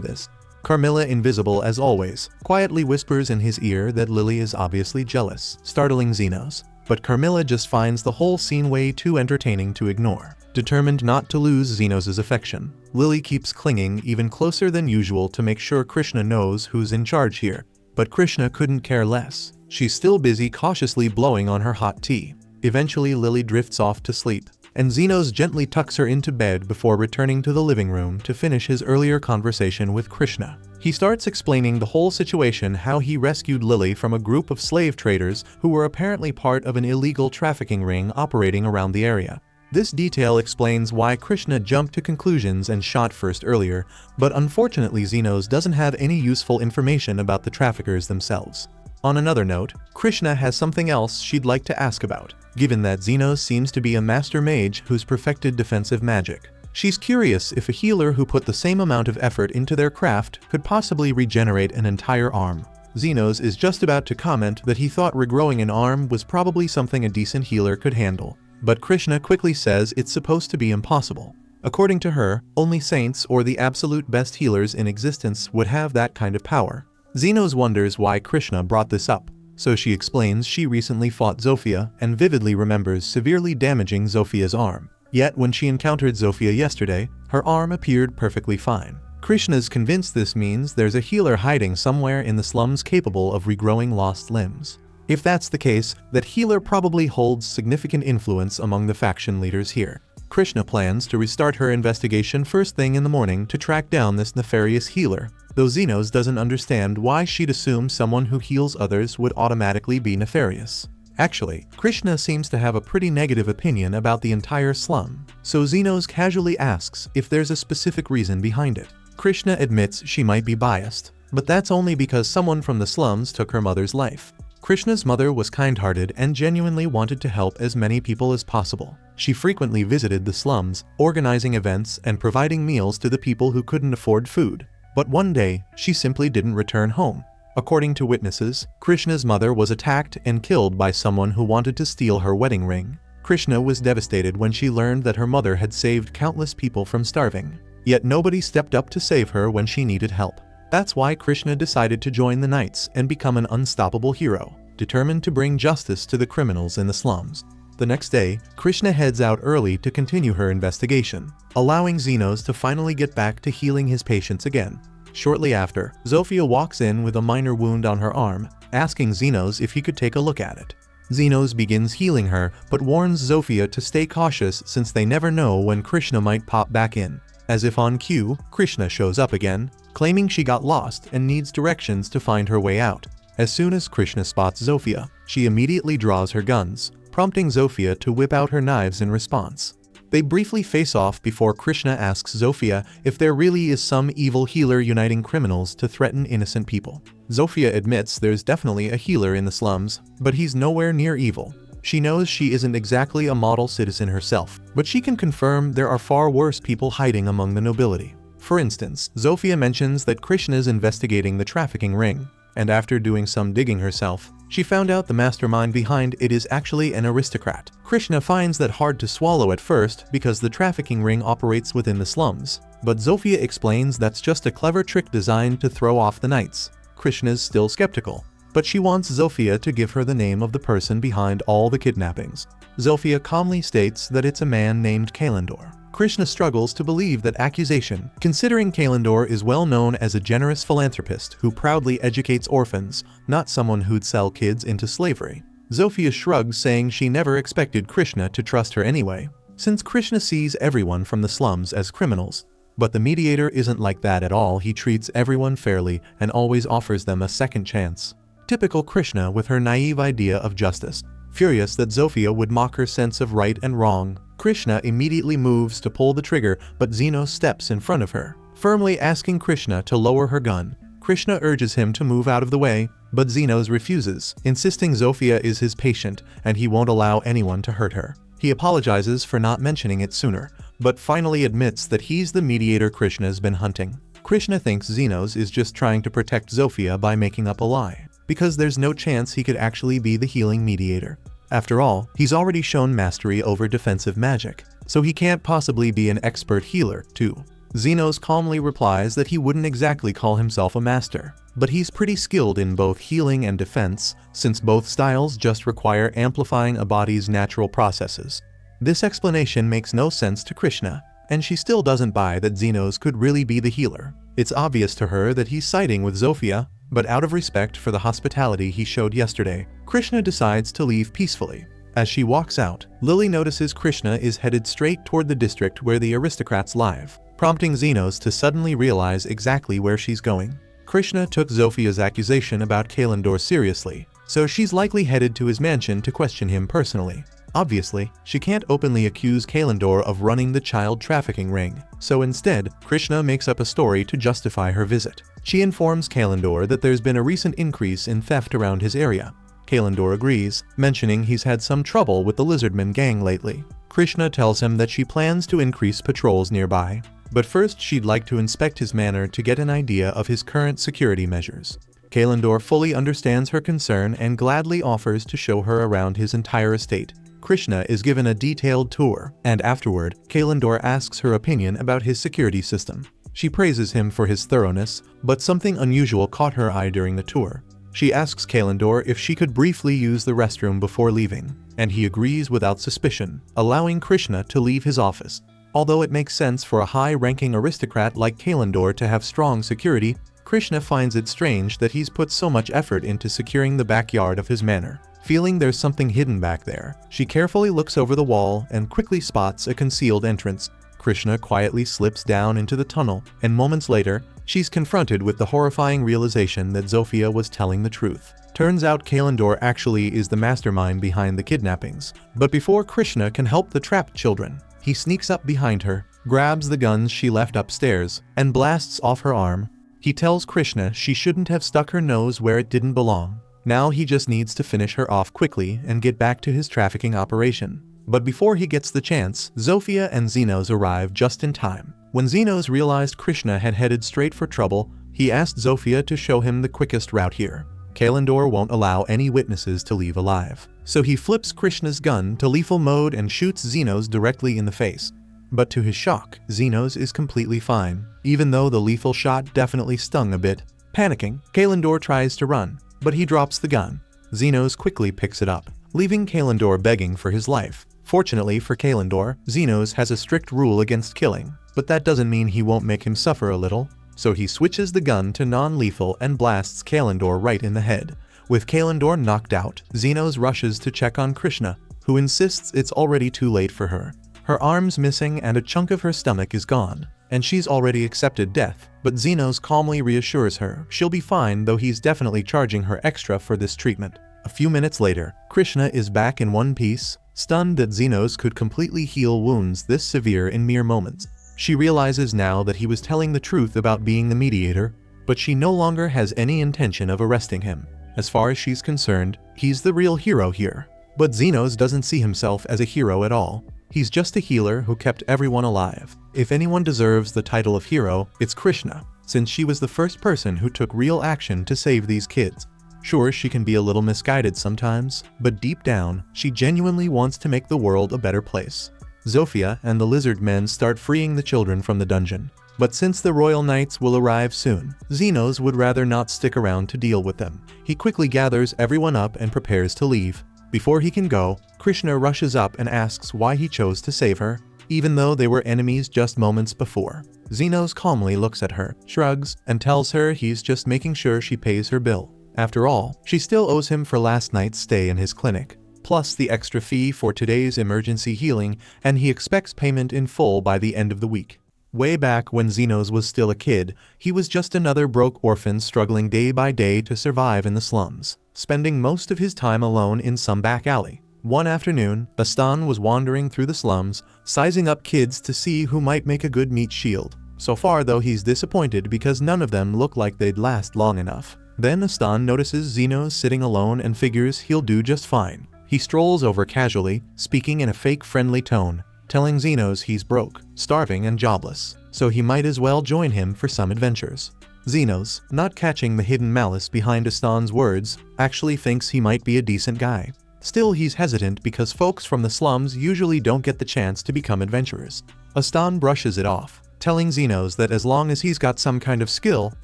this. Carmilla, invisible as always, quietly whispers in his ear that Lily is obviously jealous, startling Zenos. But Carmilla just finds the whole scene way too entertaining to ignore. Determined not to lose Zenos' affection, Lily keeps clinging even closer than usual to make sure Krishna knows who's in charge here. But Krishna couldn't care less. She's still busy cautiously blowing on her hot tea. Eventually Lily drifts off to sleep, and Zenos gently tucks her into bed before returning to the living room to finish his earlier conversation with Krishna. He starts explaining the whole situation, how he rescued Lily from a group of slave traders who were apparently part of an illegal trafficking ring operating around the area. This detail explains why Krishna jumped to conclusions and shot first earlier, but unfortunately Zenos doesn't have any useful information about the traffickers themselves. On another note, Krishna has something else she'd like to ask about, given that Zenos seems to be a master mage who's perfected defensive magic. She's curious if a healer who put the same amount of effort into their craft could possibly regenerate an entire arm. Zenos is just about to comment that he thought regrowing an arm was probably something a decent healer could handle, but Krishna quickly says it's supposed to be impossible. According to her, only saints or the absolute best healers in existence would have that kind of power. Zenos wonders why Krishna brought this up, so she explains she recently fought Zofia and vividly remembers severely damaging Zofia's arm. Yet when she encountered Zofia yesterday, her arm appeared perfectly fine. Krishna's convinced this means there's a healer hiding somewhere in the slums capable of regrowing lost limbs. If that's the case, that healer probably holds significant influence among the faction leaders here. Krishna plans to restart her investigation first thing in the morning to track down this nefarious healer, though Zenos doesn't understand why she'd assume someone who heals others would automatically be nefarious. Actually, Krishna seems to have a pretty negative opinion about the entire slum, so Zenos casually asks if there's a specific reason behind it. Krishna admits she might be biased, but that's only because someone from the slums took her mother's life. Krishna's mother was kind-hearted and genuinely wanted to help as many people as possible. She frequently visited the slums, organizing events and providing meals to the people who couldn't afford food. But one day, she simply didn't return home. According to witnesses, Krishna's mother was attacked and killed by someone who wanted to steal her wedding ring. Krishna was devastated when she learned that her mother had saved countless people from starving. Yet nobody stepped up to save her when she needed help. That's why Krishna decided to join the Knights and become an unstoppable hero, determined to bring justice to the criminals in the slums. The next day, Krishna heads out early to continue her investigation, allowing Zenos to finally get back to healing his patients again. Shortly after, Zofia walks in with a minor wound on her arm, asking Zenos if he could take a look at it. Zenos begins healing her, but warns Zofia to stay cautious since they never know when Krishna might pop back in. As if on cue, Krishna shows up again, claiming she got lost and needs directions to find her way out. As soon as Krishna spots Zofia, she immediately draws her guns, prompting Zofia to whip out her knives in response. They briefly face off before Krishna asks Zofia if there really is some evil healer uniting criminals to threaten innocent people. Zofia admits there's definitely a healer in the slums, but he's nowhere near evil. She knows she isn't exactly a model citizen herself, but she can confirm there are far worse people hiding among the nobility. For instance, Zofia mentions that Krishna's investigating the trafficking ring, and after doing some digging herself, she found out the mastermind behind it is actually an aristocrat. Krishna finds that hard to swallow at first because the trafficking ring operates within the slums, but Zofia explains that's just a clever trick designed to throw off the Knights. Krishna's still skeptical, but she wants Zofia to give her the name of the person behind all the kidnappings. Zofia calmly states that it's a man named Kalendor. Krishna struggles to believe that accusation, considering Kalendor is well known as a generous philanthropist who proudly educates orphans, not someone who'd sell kids into slavery. Zofia shrugs, saying she never expected Krishna to trust her anyway, since Krishna sees everyone from the slums as criminals. But the mediator isn't like that at all. He treats everyone fairly and always offers them a second chance. Typical Krishna with her naive idea of justice. Furious that Zofia would mock her sense of right and wrong, Krishna immediately moves to pull the trigger, but Zenos steps in front of her, firmly asking Krishna to lower her gun. Krishna urges him to move out of the way, but Zenos refuses, insisting Zofia is his patient and he won't allow anyone to hurt her. He apologizes for not mentioning it sooner, but finally admits that he's the mediator Krishna's been hunting. Krishna thinks Xenos is just trying to protect Zofia by making up a lie, because there's no chance he could actually be the healing mediator. After all, he's already shown mastery over defensive magic, so he can't possibly be an expert healer, too. Xenos calmly replies that he wouldn't exactly call himself a master, but he's pretty skilled in both healing and defense, since both styles just require amplifying a body's natural processes. This explanation makes no sense to Krishna, and she still doesn't buy that Xenos could really be the healer. It's obvious to her that he's siding with Zofia, but out of respect for the hospitality he showed yesterday, Krishna decides to leave peacefully. As she walks out, Lily notices Krishna is headed straight toward the district where the aristocrats live, prompting Xenos to suddenly realize exactly where she's going. Krishna took Zofia's accusation about Kalendor seriously, so she's likely headed to his mansion to question him personally. Obviously, she can't openly accuse Kalendor of running the child trafficking ring, so instead, Krishna makes up a story to justify her visit. She informs Kalendor that there's been a recent increase in theft around his area. Kalendor agrees, mentioning he's had some trouble with the Lizardman gang lately. Krishna tells him that she plans to increase patrols nearby, but first she'd like to inspect his manor to get an idea of his current security measures. Kalendor fully understands her concern and gladly offers to show her around his entire estate. Krishna is given a detailed tour, and afterward, Kalendor asks her opinion about his security system. She praises him for his thoroughness, but something unusual caught her eye during the tour. She asks Kalendor if she could briefly use the restroom before leaving, and he agrees without suspicion, allowing Krishna to leave his office. Although it makes sense for a high-ranking aristocrat like Kalendor to have strong security, Krishna finds it strange that he's put so much effort into securing the backyard of his manor. Feeling there's something hidden back there, she carefully looks over the wall and quickly spots a concealed entrance. Krishna quietly slips down into the tunnel, and moments later, she's confronted with the horrifying realization that Zofia was telling the truth. Turns out Kalendor actually is the mastermind behind the kidnappings. But before Krishna can help the trapped children, he sneaks up behind her, grabs the guns she left upstairs, and blasts off her arm. He tells Krishna she shouldn't have stuck her nose where it didn't belong. Now he just needs to finish her off quickly and get back to his trafficking operation. But before he gets the chance, Zofia and Xenos arrive just in time. When Xenos realized Krishna had headed straight for trouble, he asked Zofia to show him the quickest route here. Kalendor won't allow any witnesses to leave alive, so he flips Krishna's gun to lethal mode and shoots Xenos directly in the face. But to his shock, Xenos is completely fine, even though the lethal shot definitely stung a bit. Panicking, Kalendor tries to run, but he drops the gun. Xenos quickly picks it up, leaving Kalendor begging for his life. Fortunately for Kalendor, Xenos has a strict rule against killing, but that doesn't mean he won't make him suffer a little, so he switches the gun to non-lethal and blasts Kalendor right in the head. With Kalendor knocked out, Xenos rushes to check on Krishna, who insists it's already too late for her. Her arm's missing and a chunk of her stomach is gone, and she's already accepted death, but Xenos calmly reassures her she'll be fine, though he's definitely charging her extra for this treatment. A few minutes later, Krishna is back in one piece, stunned that Xenos could completely heal wounds this severe in mere moments. She realizes now that he was telling the truth about being the mediator, but she no longer has any intention of arresting him. As far as she's concerned, he's the real hero here. But Xenos doesn't see himself as a hero at all. He's just a healer who kept everyone alive. If anyone deserves the title of hero, it's Krishna, since she was the first person who took real action to save these kids. Sure, she can be a little misguided sometimes, but deep down, she genuinely wants to make the world a better place. Zofia and the lizard men start freeing the children from the dungeon. But since the royal knights will arrive soon, Xenos would rather not stick around to deal with them. He quickly gathers everyone up and prepares to leave. Before he can go, Krishna rushes up and asks why he chose to save her, even though they were enemies just moments before. Xenos calmly looks at her, shrugs, and tells her he's just making sure she pays her bill. After all, she still owes him for last night's stay in his clinic, plus the extra fee for today's emergency healing, and he expects payment in full by the end of the week. Way back when Xenos was still a kid, he was just another broke orphan struggling day by day to survive in the slums, spending most of his time alone in some back alley. One afternoon, Bastan was wandering through the slums, sizing up kids to see who might make a good meat shield. So far though, he's disappointed because none of them look like they'd last long enough. Then Bastan notices Xenos sitting alone and figures he'll do just fine. He strolls over casually, speaking in a fake friendly tone. telling Xenos he's broke, starving and jobless, so he might as well join him for some adventures. Xenos, not catching the hidden malice behind Astan's words, actually thinks he might be a decent guy. Still, he's hesitant because folks from the slums usually don't get the chance to become adventurers. Astan brushes it off, telling Xenos that as long as he's got some kind of skill,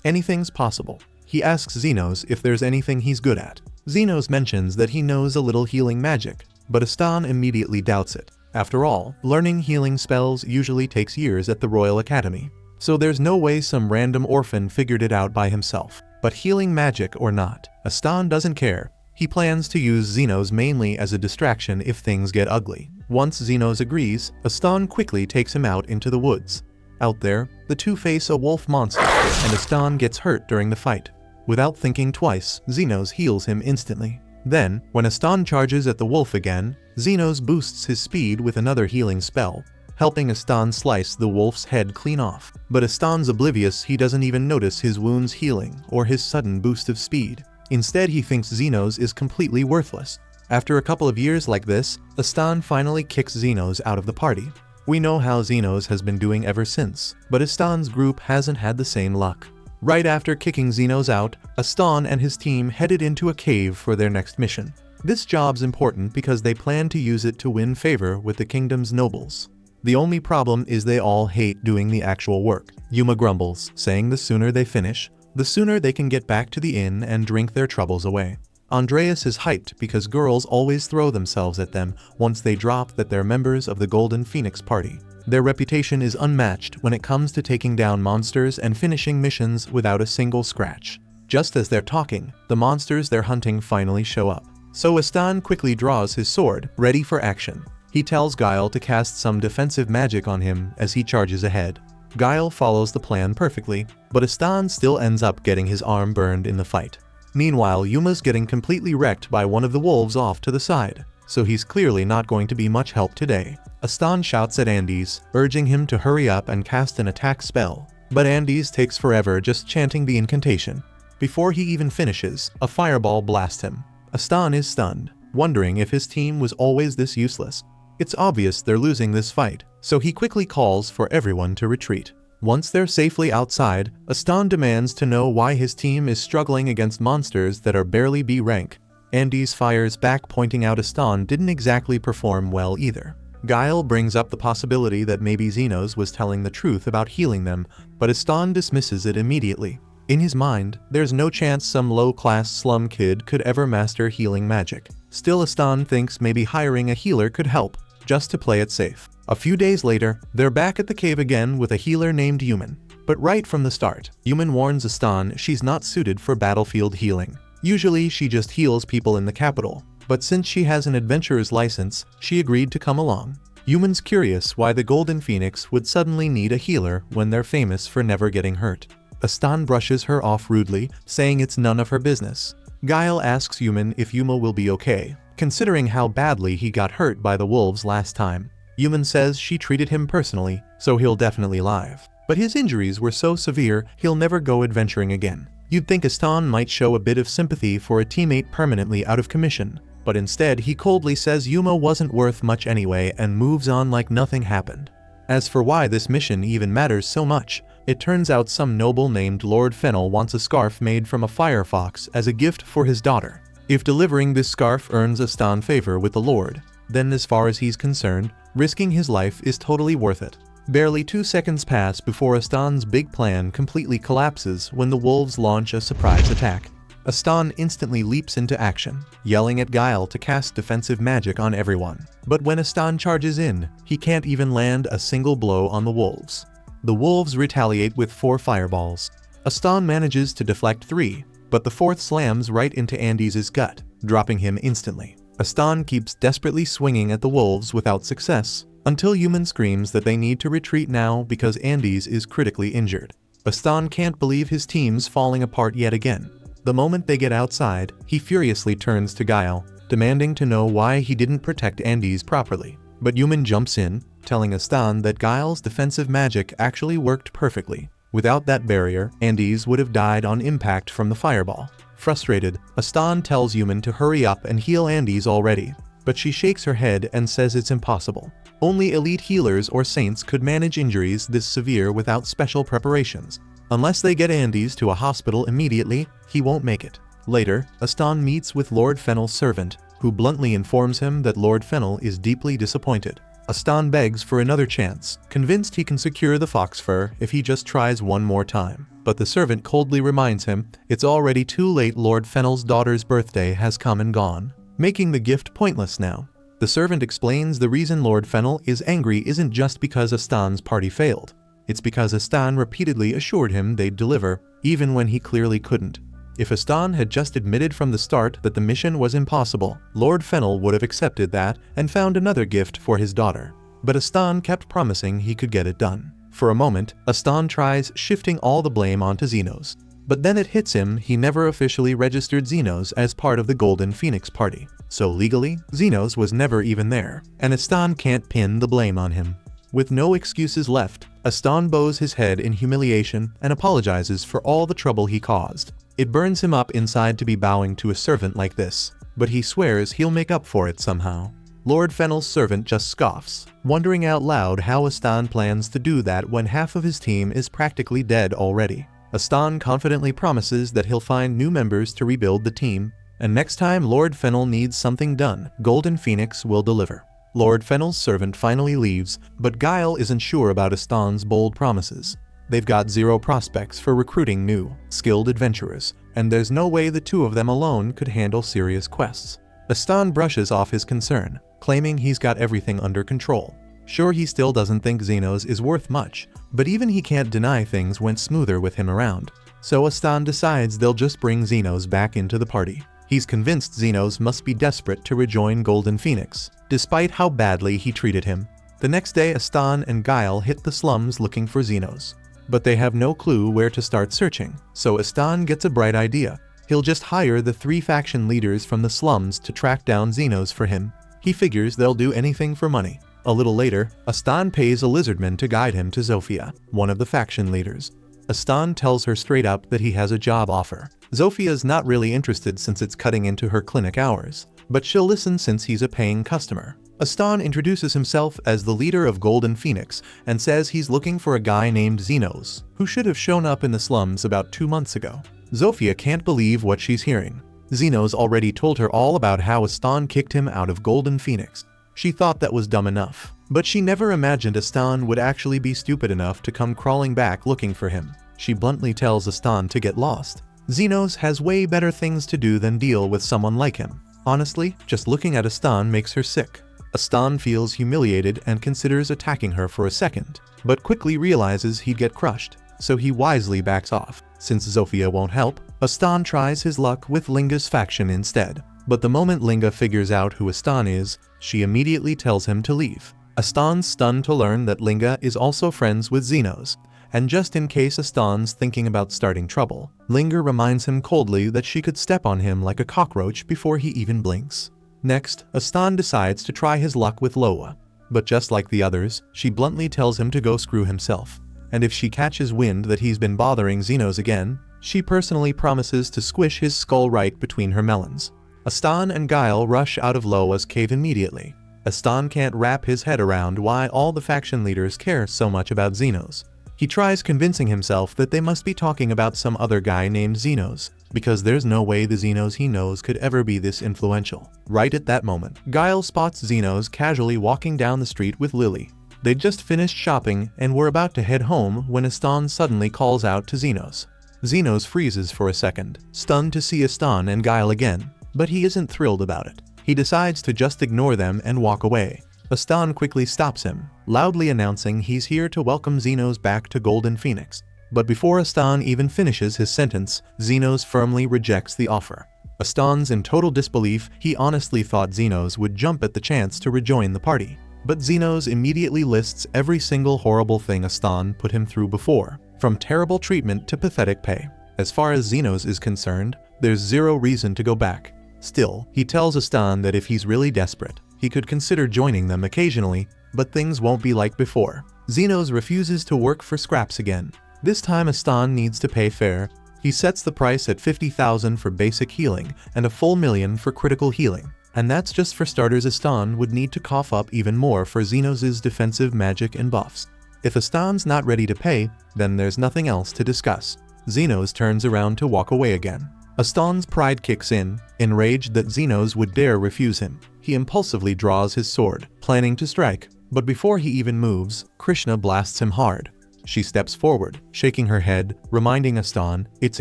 anything's possible. He asks Xenos if there's anything he's good at. Xenos mentions that he knows a little healing magic, but Astan immediately doubts it. After all, learning healing spells usually takes years at the Royal Academy, so there's no way some random orphan figured it out by himself. But healing magic or not, Astan doesn't care. He plans to use Xenos mainly as a distraction if things get ugly. Once Xenos agrees, Astan quickly takes him out into the woods. Out there, the two face a wolf monster, and Astan gets hurt during the fight. Without thinking twice, Xenos heals him instantly. Then, when Astan charges at the wolf again, Xenos boosts his speed with another healing spell, helping Astan slice the wolf's head clean off. But Astan's oblivious, he doesn't even notice his wounds healing or his sudden boost of speed. Instead, he thinks Xenos is completely worthless. After a couple of years like this, Astan finally kicks Xenos out of the party. We know how Xenos has been doing ever since, but Astan's group hasn't had the same luck. Right after kicking Xenos out, Astan and his team headed into a cave for their next mission. This job's important because they plan to use it to win favor with the kingdom's nobles. The only problem is they all hate doing the actual work. Yuma grumbles, saying the sooner they finish, the sooner they can get back to the inn and drink their troubles away. Andreas is hyped because girls always throw themselves at them once they drop that they're members of the Golden Phoenix Party. Their reputation is unmatched when it comes to taking down monsters and finishing missions without a single scratch. Just as they're talking, the monsters they're hunting finally show up. So Astan quickly draws his sword, ready for action. He tells Guile to cast some defensive magic on him as he charges ahead. Guile follows the plan perfectly, but Astan still ends up getting his arm burned in the fight. Meanwhile, Yuma's getting completely wrecked by one of the wolves off to the side, so he's clearly not going to be much help today. Astan shouts at Andes, urging him to hurry up and cast an attack spell, but Andes takes forever just chanting the incantation. Before he even finishes, a fireball blasts him. Astan is stunned, wondering if his team was always this useless. It's obvious they're losing this fight, so he quickly calls for everyone to retreat. Once they're safely outside, Astan demands to know why his team is struggling against monsters that are barely B rank. Andes fires back, pointing out Astan didn't exactly perform well either. Guile brings up the possibility that maybe Xenos was telling the truth about healing them, but Astan dismisses it immediately. In his mind, there's no chance some low-class slum kid could ever master healing magic. Still, Astan thinks maybe hiring a healer could help, just to play it safe. A few days later, they're back at the cave again with a healer named Yuman. But right from the start, Yuman warns Astan she's not suited for battlefield healing. Usually, she just heals people in the capital, but since she has an adventurer's license, she agreed to come along. Yuman's curious why the Golden Phoenix would suddenly need a healer when they're famous for never getting hurt. Astan brushes her off rudely, saying it's none of her business. Guile asks Yuman if Yuma will be okay, considering how badly he got hurt by the wolves last time. Yuman says she treated him personally, so he'll definitely live. But his injuries were so severe, he'll never go adventuring again. You'd think Astan might show a bit of sympathy for a teammate permanently out of commission, but instead he coldly says Yuma wasn't worth much anyway and moves on like nothing happened. As for why this mission even matters so much, it turns out some noble named Lord Fennel wants a scarf made from a firefox as a gift for his daughter. If delivering this scarf earns Astan favor with the Lord, then as far as he's concerned, risking his life is totally worth it. Barely 2 seconds pass before Astan's big plan completely collapses when the wolves launch a surprise attack. Astan instantly leaps into action, yelling at Guile to cast defensive magic on everyone. But when Astan charges in, he can't even land a single blow on the wolves. The wolves retaliate with 4 fireballs. Astan manages to deflect 3, but the 4th slams right into Andes' gut, dropping him instantly. Astan keeps desperately swinging at the wolves without success, until Yuman screams that they need to retreat now because Andes is critically injured. Astan can't believe his team's falling apart yet again. The moment they get outside, he furiously turns to Guile, demanding to know why he didn't protect Andes properly. But Yuman jumps in, telling Astan that Guile's defensive magic actually worked perfectly. Without that barrier, Andes would have died on impact from the fireball. Frustrated, Astan tells Yuman to hurry up and heal Andes already, but she shakes her head and says it's impossible. Only elite healers or saints could manage injuries this severe without special preparations. Unless they get Andes to a hospital immediately, he won't make it. Later, Astan meets with Lord Fennel's servant, who bluntly informs him that Lord Fennel is deeply disappointed. Astan begs for another chance, convinced he can secure the fox fur if he just tries one more time. But the servant coldly reminds him it's already too late. Lord Fennel's daughter's birthday has come and gone, making the gift pointless now. The servant explains the reason Lord Fennel is angry isn't just because Astan's party failed. It's because Astan repeatedly assured him they'd deliver, even when he clearly couldn't. If Astan had just admitted from the start that the mission was impossible, Lord Fennel would have accepted that and found another gift for his daughter. But Astan kept promising he could get it done. For a moment, Astan tries shifting all the blame onto Zenos. But then it hits him he never officially registered Zenos as part of the Golden Phoenix party. So legally, Zenos was never even there, and Astan can't pin the blame on him. With no excuses left, Astan bows his head in humiliation and apologizes for all the trouble he caused. It burns him up inside to be bowing to a servant like this, but he swears he'll make up for it somehow. Lord Fennel's servant just scoffs, wondering out loud how Astan plans to do that when half of his team is practically dead already. Astan confidently promises that he'll find new members to rebuild the team, and next time Lord Fennel needs something done, Golden Phoenix will deliver. Lord Fennel's servant finally leaves, but Guile isn't sure about Astan's bold promises. They've got zero prospects for recruiting new, skilled adventurers, and there's no way the two of them alone could handle serious quests. Astan brushes off his concern, claiming he's got everything under control. Sure, he still doesn't think Zenos is worth much, but even he can't deny things went smoother with him around. So Astan decides they'll just bring Zenos back into the party. He's convinced Zenos must be desperate to rejoin Golden Phoenix, despite how badly he treated him. The next day, Astan and Guile hit the slums looking for Zenos. But they have no clue where to start searching, so Astan gets a bright idea. He'll just hire the 3 faction leaders from the slums to track down Zenos for him. He figures they'll do anything for money. A little later, Astan pays a lizardman to guide him to Zofia, one of the faction leaders. Astan tells her straight up that he has a job offer. Zofia's not really interested since it's cutting into her clinic hours, but she'll listen since he's a paying customer. Astan introduces himself as the leader of Golden Phoenix and says he's looking for a guy named Zenos, who should have shown up in the slums about 2 months ago. Zofia can't believe what she's hearing. Zenos already told her all about how Astan kicked him out of Golden Phoenix. She thought that was dumb enough, but she never imagined Astan would actually be stupid enough to come crawling back looking for him. She bluntly tells Astan to get lost. Zenos has way better things to do than deal with someone like him. Honestly, just looking at Astan makes her sick. Astan feels humiliated and considers attacking her for a second, but quickly realizes he'd get crushed, so he wisely backs off. Since Zofia won't help, Astan tries his luck with Linga's faction instead. But the moment Linga figures out who Astan is, she immediately tells him to leave. Astan's stunned to learn that Linga is also friends with Zenos, and just in case Astan's thinking about starting trouble, Linga reminds him coldly that she could step on him like a cockroach before he even blinks. Next, Astan decides to try his luck with Loa, but just like the others, she bluntly tells him to go screw himself. And if she catches wind that he's been bothering Zenos again, she personally promises to squish his skull right between her melons. Astan and Guile rush out of Loa's cave immediately. Astan can't wrap his head around why all the faction leaders care so much about Zenos. He tries convincing himself that they must be talking about some other guy named Zenos, because there's no way the Zenos he knows could ever be this influential. Right at that moment, Guile spots Zenos casually walking down the street with Lily. They'd just finished shopping and were about to head home when Astan suddenly calls out to Zenos. Zenos freezes for a second, stunned to see Astan and Guile again, but he isn't thrilled about it. He decides to just ignore them and walk away. Astan quickly stops him, loudly announcing he's here to welcome Zenos back to Golden Phoenix. But before Astan even finishes his sentence, Zenos firmly rejects the offer. Astan's in total disbelief. He honestly thought Zenos would jump at the chance to rejoin the party. But Zenos immediately lists every single horrible thing Astan put him through before, from terrible treatment to pathetic pay. As far as Zenos is concerned, there's zero reason to go back. Still, he tells Astan that if he's really desperate, he could consider joining them occasionally, but things won't be like before. Zenos refuses to work for scraps again. This time Astan needs to pay fair. He sets the price at 50,000 for basic healing and a full million for critical healing. And that's just for starters. Aston would need to cough up even more for Zenos' defensive magic and buffs. If Aston's not ready to pay, then there's nothing else to discuss. Zenos turns around to walk away again. Aston's pride kicks in, enraged that Zenos would dare refuse him. He impulsively draws his sword, planning to strike, but before he even moves, Krishna blasts him hard. She steps forward, shaking her head, reminding Aston it's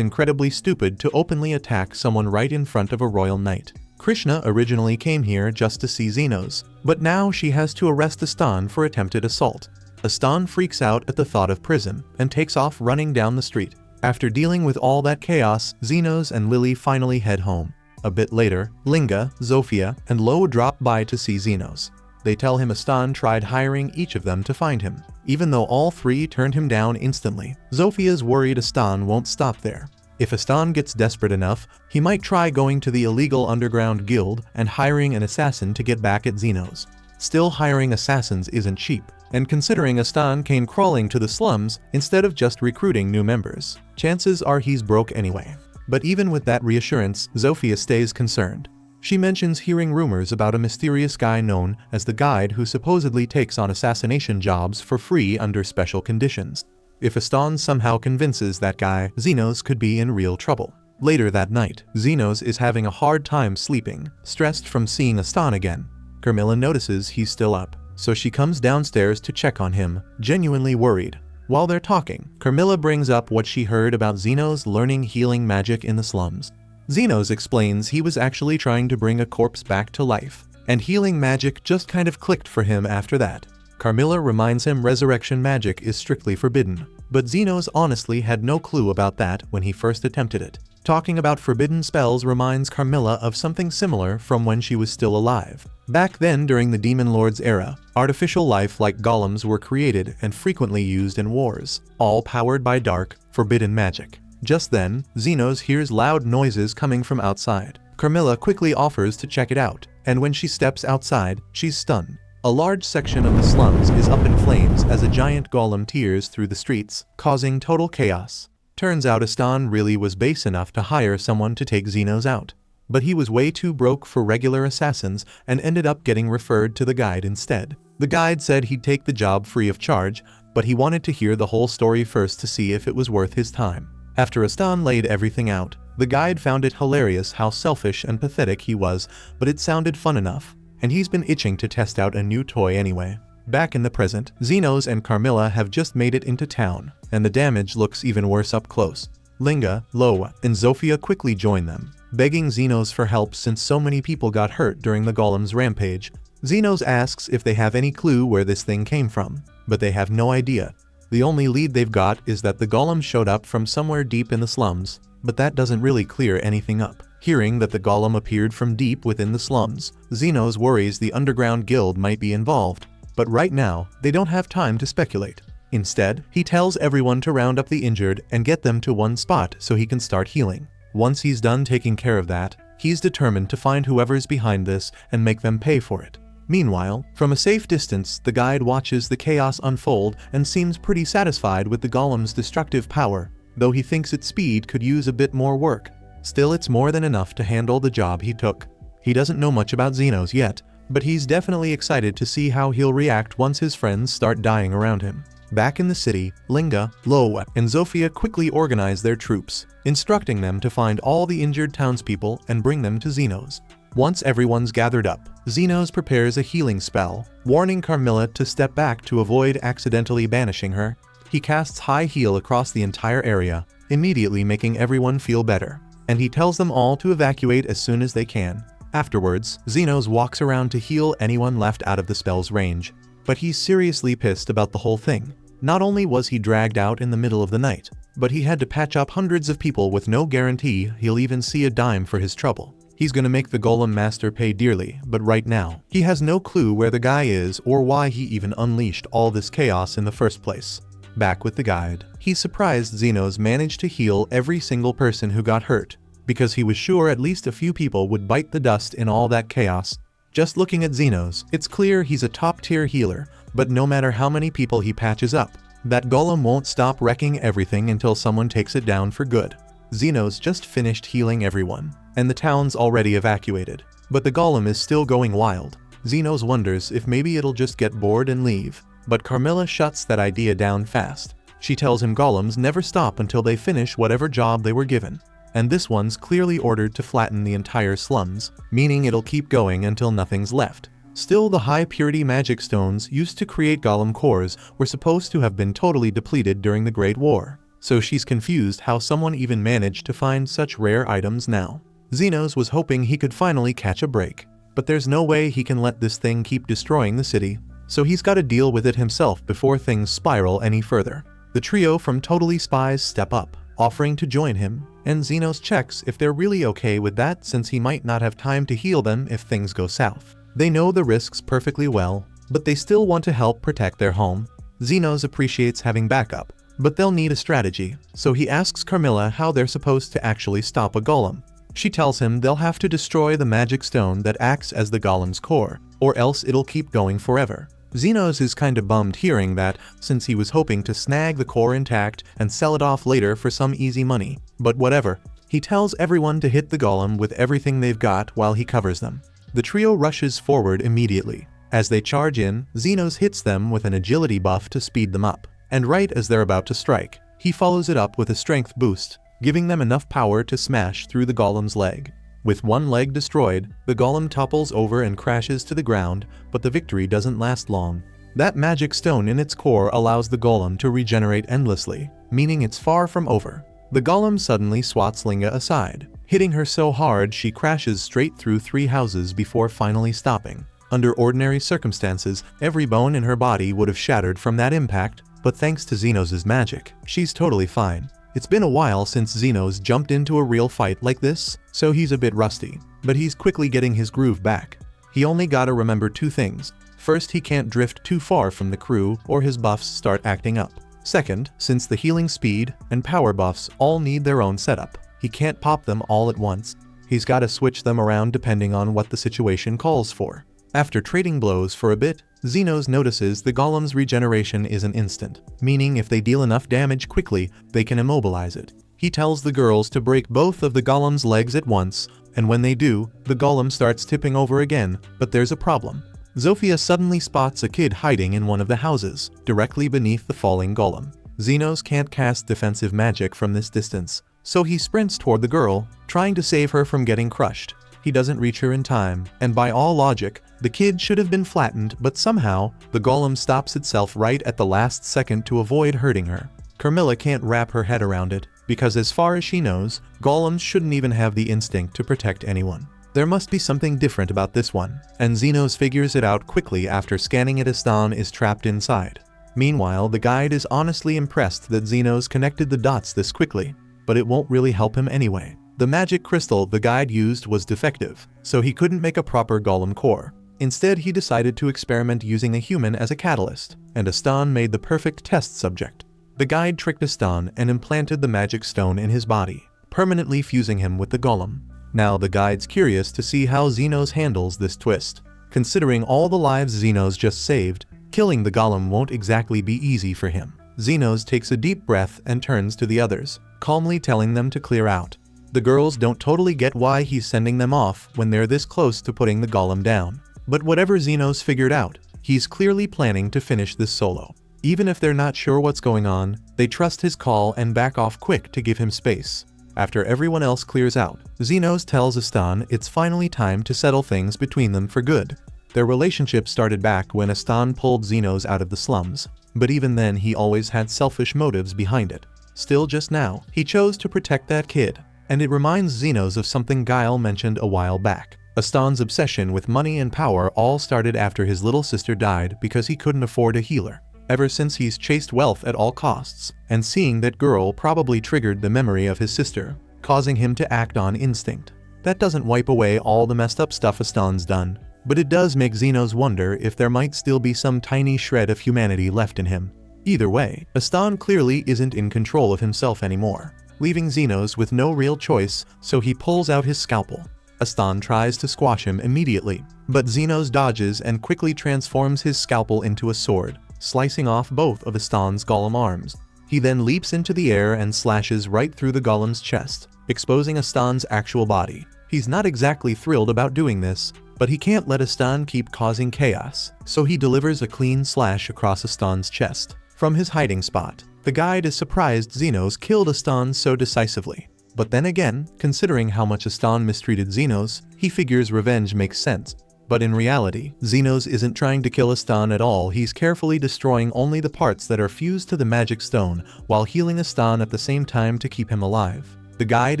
incredibly stupid to openly attack someone right in front of a royal knight. Krishna originally came here just to see Zenos, but now she has to arrest Aston for attempted assault. Aston freaks out at the thought of prison and takes off running down the street. After dealing with all that chaos, Zenos and Lily finally head home. A bit later, Linga, Zofia, and Lo drop by to see Zenos. They tell him Aston tried hiring each of them to find him, even though all three turned him down instantly. Zofia's worried Aston won't stop there. If Aston gets desperate enough, he might try going to the illegal underground guild and hiring an assassin to get back at Zenos. Still, hiring assassins isn't cheap, and considering Aston came crawling to the slums instead of just recruiting new members, chances are he's broke anyway. But even with that reassurance, Zofia stays concerned. She mentions hearing rumors about a mysterious guy known as the Guide who supposedly takes on assassination jobs for free under special conditions. If Aston somehow convinces that guy, Zenos could be in real trouble. Later that night, Zenos is having a hard time sleeping, stressed from seeing Aston again. Carmilla notices he's still up, so she comes downstairs to check on him, genuinely worried. While they're talking, Carmilla brings up what she heard about Zenos learning healing magic in the slums. Zenos explains he was actually trying to bring a corpse back to life, and healing magic just kind of clicked for him after that. Carmilla reminds him resurrection magic is strictly forbidden, but Zenos honestly had no clue about that when he first attempted it. Talking about forbidden spells reminds Carmilla of something similar from when she was still alive. Back then, during the Demon Lord's era, artificial life like golems were created and frequently used in wars, all powered by dark, forbidden magic. Just then, Zenos hears loud noises coming from outside. Carmilla quickly offers to check it out, and when she steps outside, she's stunned. A large section of the slums is up in flames as a giant golem tears through the streets, causing total chaos. Turns out Aston really was base enough to hire someone to take Zenos out. But he was way too broke for regular assassins and ended up getting referred to the Guide instead. The Guide said he'd take the job free of charge, but he wanted to hear the whole story first to see if it was worth his time. After Aston laid everything out, the Guide found it hilarious how selfish and pathetic he was, but it sounded fun enough, and he's been itching to test out a new toy anyway. Back in the present, Zenos and Carmilla have just made it into town, and the damage looks even worse up close. Linga, Lo, and Zofia quickly join them, begging Zenos for help since so many people got hurt during the golem's rampage. Zenos asks if they have any clue where this thing came from, but they have no idea. The only lead they've got is that the golem showed up from somewhere deep in the slums, but that doesn't really clear anything up. Hearing that the golem appeared from deep within the slums, Zenos worries the underground guild might be involved, but right now, they don't have time to speculate. Instead, he tells everyone to round up the injured and get them to one spot so he can start healing. Once he's done taking care of that, he's determined to find whoever's behind this and make them pay for it. Meanwhile, from a safe distance, the Guide watches the chaos unfold and seems pretty satisfied with the golem's destructive power, though he thinks its speed could use a bit more work. Still, it's more than enough to handle the job he took. He doesn't know much about Zenos yet, but he's definitely excited to see how he'll react once his friends start dying around him. Back in the city, Linga, Lo, and Zofia quickly organize their troops, instructing them to find all the injured townspeople and bring them to Zenos. Once everyone's gathered up, Zenos prepares a healing spell, warning Carmilla to step back to avoid accidentally banishing her. He casts High Heal across the entire area, immediately making everyone feel better, and he tells them all to evacuate as soon as they can. Afterwards, Zenos walks around to heal anyone left out of the spell's range, but he's seriously pissed about the whole thing. Not only was he dragged out in the middle of the night, but he had to patch up hundreds of people with no guarantee he'll even see a dime for his trouble. He's gonna make the Golem Master pay dearly, but right now, he has no clue where the guy is or why he even unleashed all this chaos in the first place. Back with the Guide, he's surprised Zenos managed to heal every single person who got hurt, because he was sure at least a few people would bite the dust in all that chaos. Just looking at Zenos, it's clear he's a top-tier healer, but no matter how many people he patches up, that golem won't stop wrecking everything until someone takes it down for good. Zenos just finished healing everyone, and the town's already evacuated. but the golem is still going wild. Xenos wonders if maybe it'll just get bored and leave, but Carmilla shuts that idea down fast. She tells him golems never stop until they finish whatever job they were given. And this one's clearly ordered to flatten the entire slums, meaning it'll keep going until nothing's left. Still, the high-purity magic stones used to create golem cores were supposed to have been totally depleted during the Great War, so she's confused how someone even managed to find such rare items now. Xenos was hoping he could finally catch a break, but there's no way he can let this thing keep destroying the city, so he's got to deal with it himself before things spiral any further. The trio from Totally Spies step up, offering to join him, and Xenos checks if they're really okay with that since he might not have time to heal them if things go south. They know the risks perfectly well, but they still want to help protect their home. Xenos appreciates having backup, but they'll need a strategy, so he asks Carmilla how they're supposed to actually stop a golem. She tells him they'll have to destroy the magic stone that acts as the golem's core, or else it'll keep going forever. Xenos is kinda bummed hearing that, since he was hoping to snag the core intact and sell it off later for some easy money, but whatever. He tells everyone to hit the golem with everything they've got while he covers them. The trio rushes forward immediately. As they charge in, Xenos hits them with an agility buff to speed them up, and right as they're about to strike, he follows it up with a strength boost, giving them enough power to smash through the golem's leg. With one leg destroyed, the golem topples over and crashes to the ground, but the victory doesn't last long. That magic stone in its core allows the golem to regenerate endlessly, meaning it's far from over. The golem suddenly swats Linga aside, hitting her so hard she crashes straight through 3 houses before finally stopping. Under ordinary circumstances, every bone in her body would have shattered from that impact, but thanks to Xenos' magic, she's totally fine. It's been a while since Xenos jumped into a real fight like this, so he's a bit rusty, but he's quickly getting his groove back. He only gotta remember 2 things. First, he can't drift too far from the crew or his buffs start acting up. Second, since the healing speed and power buffs all need their own setup, he can't pop them all at once. He's gotta switch them around depending on what the situation calls for. After trading blows for a bit, Xenos notices the golem's regeneration is an instant, meaning if they deal enough damage quickly, they can immobilize it. He tells the girls to break both of the golem's legs at once, and when they do, the golem starts tipping over again, but there's a problem. Zofia suddenly spots a kid hiding in one of the houses, directly beneath the falling golem. Xenos can't cast defensive magic from this distance, so he sprints toward the girl, trying to save her from getting crushed. He doesn't reach her in time, and by all logic, the kid should have been flattened, but somehow, the golem stops itself right at the last second to avoid hurting her. Carmilla can't wrap her head around it, because as far as she knows, golems shouldn't even have the instinct to protect anyone. There must be something different about this one, and Xenos figures it out quickly after scanning it. Aston is trapped inside. Meanwhile, the guide is honestly impressed that Xenos connected the dots this quickly, but it won't really help him anyway. The magic crystal the guide used was defective, so he couldn't make a proper golem core. Instead, he decided to experiment using a human as a catalyst, and Aston made the perfect test subject. The guide tricked Aston and implanted the magic stone in his body, permanently fusing him with the golem. Now the guide's curious to see how Xenos handles this twist. Considering all the lives Xenos just saved, killing the golem won't exactly be easy for him. Xenos takes a deep breath and turns to the others, calmly telling them to clear out. The girls don't totally get why he's sending them off when they're this close to putting the golem down. But whatever Xenos figured out, he's clearly planning to finish this solo. Even if they're not sure what's going on, they trust his call and back off quick to give him space. After everyone else clears out, Xenos tells Aston it's finally time to settle things between them for good. Their relationship started back when Aston pulled Xenos out of the slums, but even then he always had selfish motives behind it. Still, just now, he chose to protect that kid, and it reminds Xenos of something Guile mentioned a while back. Aston's obsession with money and power all started after his little sister died because he couldn't afford a healer. Ever since he's chased wealth at all costs, and seeing that girl probably triggered the memory of his sister, causing him to act on instinct. That doesn't wipe away all the messed up stuff Aston's done, but it does make Xenos wonder if there might still be some tiny shred of humanity left in him. Either way, Aston clearly isn't in control of himself anymore, leaving Xenos with no real choice, so he pulls out his scalpel. Aston tries to squash him immediately, but Xenos dodges and quickly transforms his scalpel into a sword, slicing off both of Aston's golem arms. He then leaps into the air and slashes right through the golem's chest, exposing Aston's actual body. He's not exactly thrilled about doing this, but he can't let Astan keep causing chaos, so he delivers a clean slash across Astan's chest. From his hiding spot, the guide is surprised Xenos killed Astan so decisively. But then again, considering how much Astan mistreated Xenos, he figures revenge makes sense. But in reality, Xenos isn't trying to kill Astan at all. He's carefully destroying only the parts that are fused to the magic stone, while healing Astan at the same time to keep him alive. The guide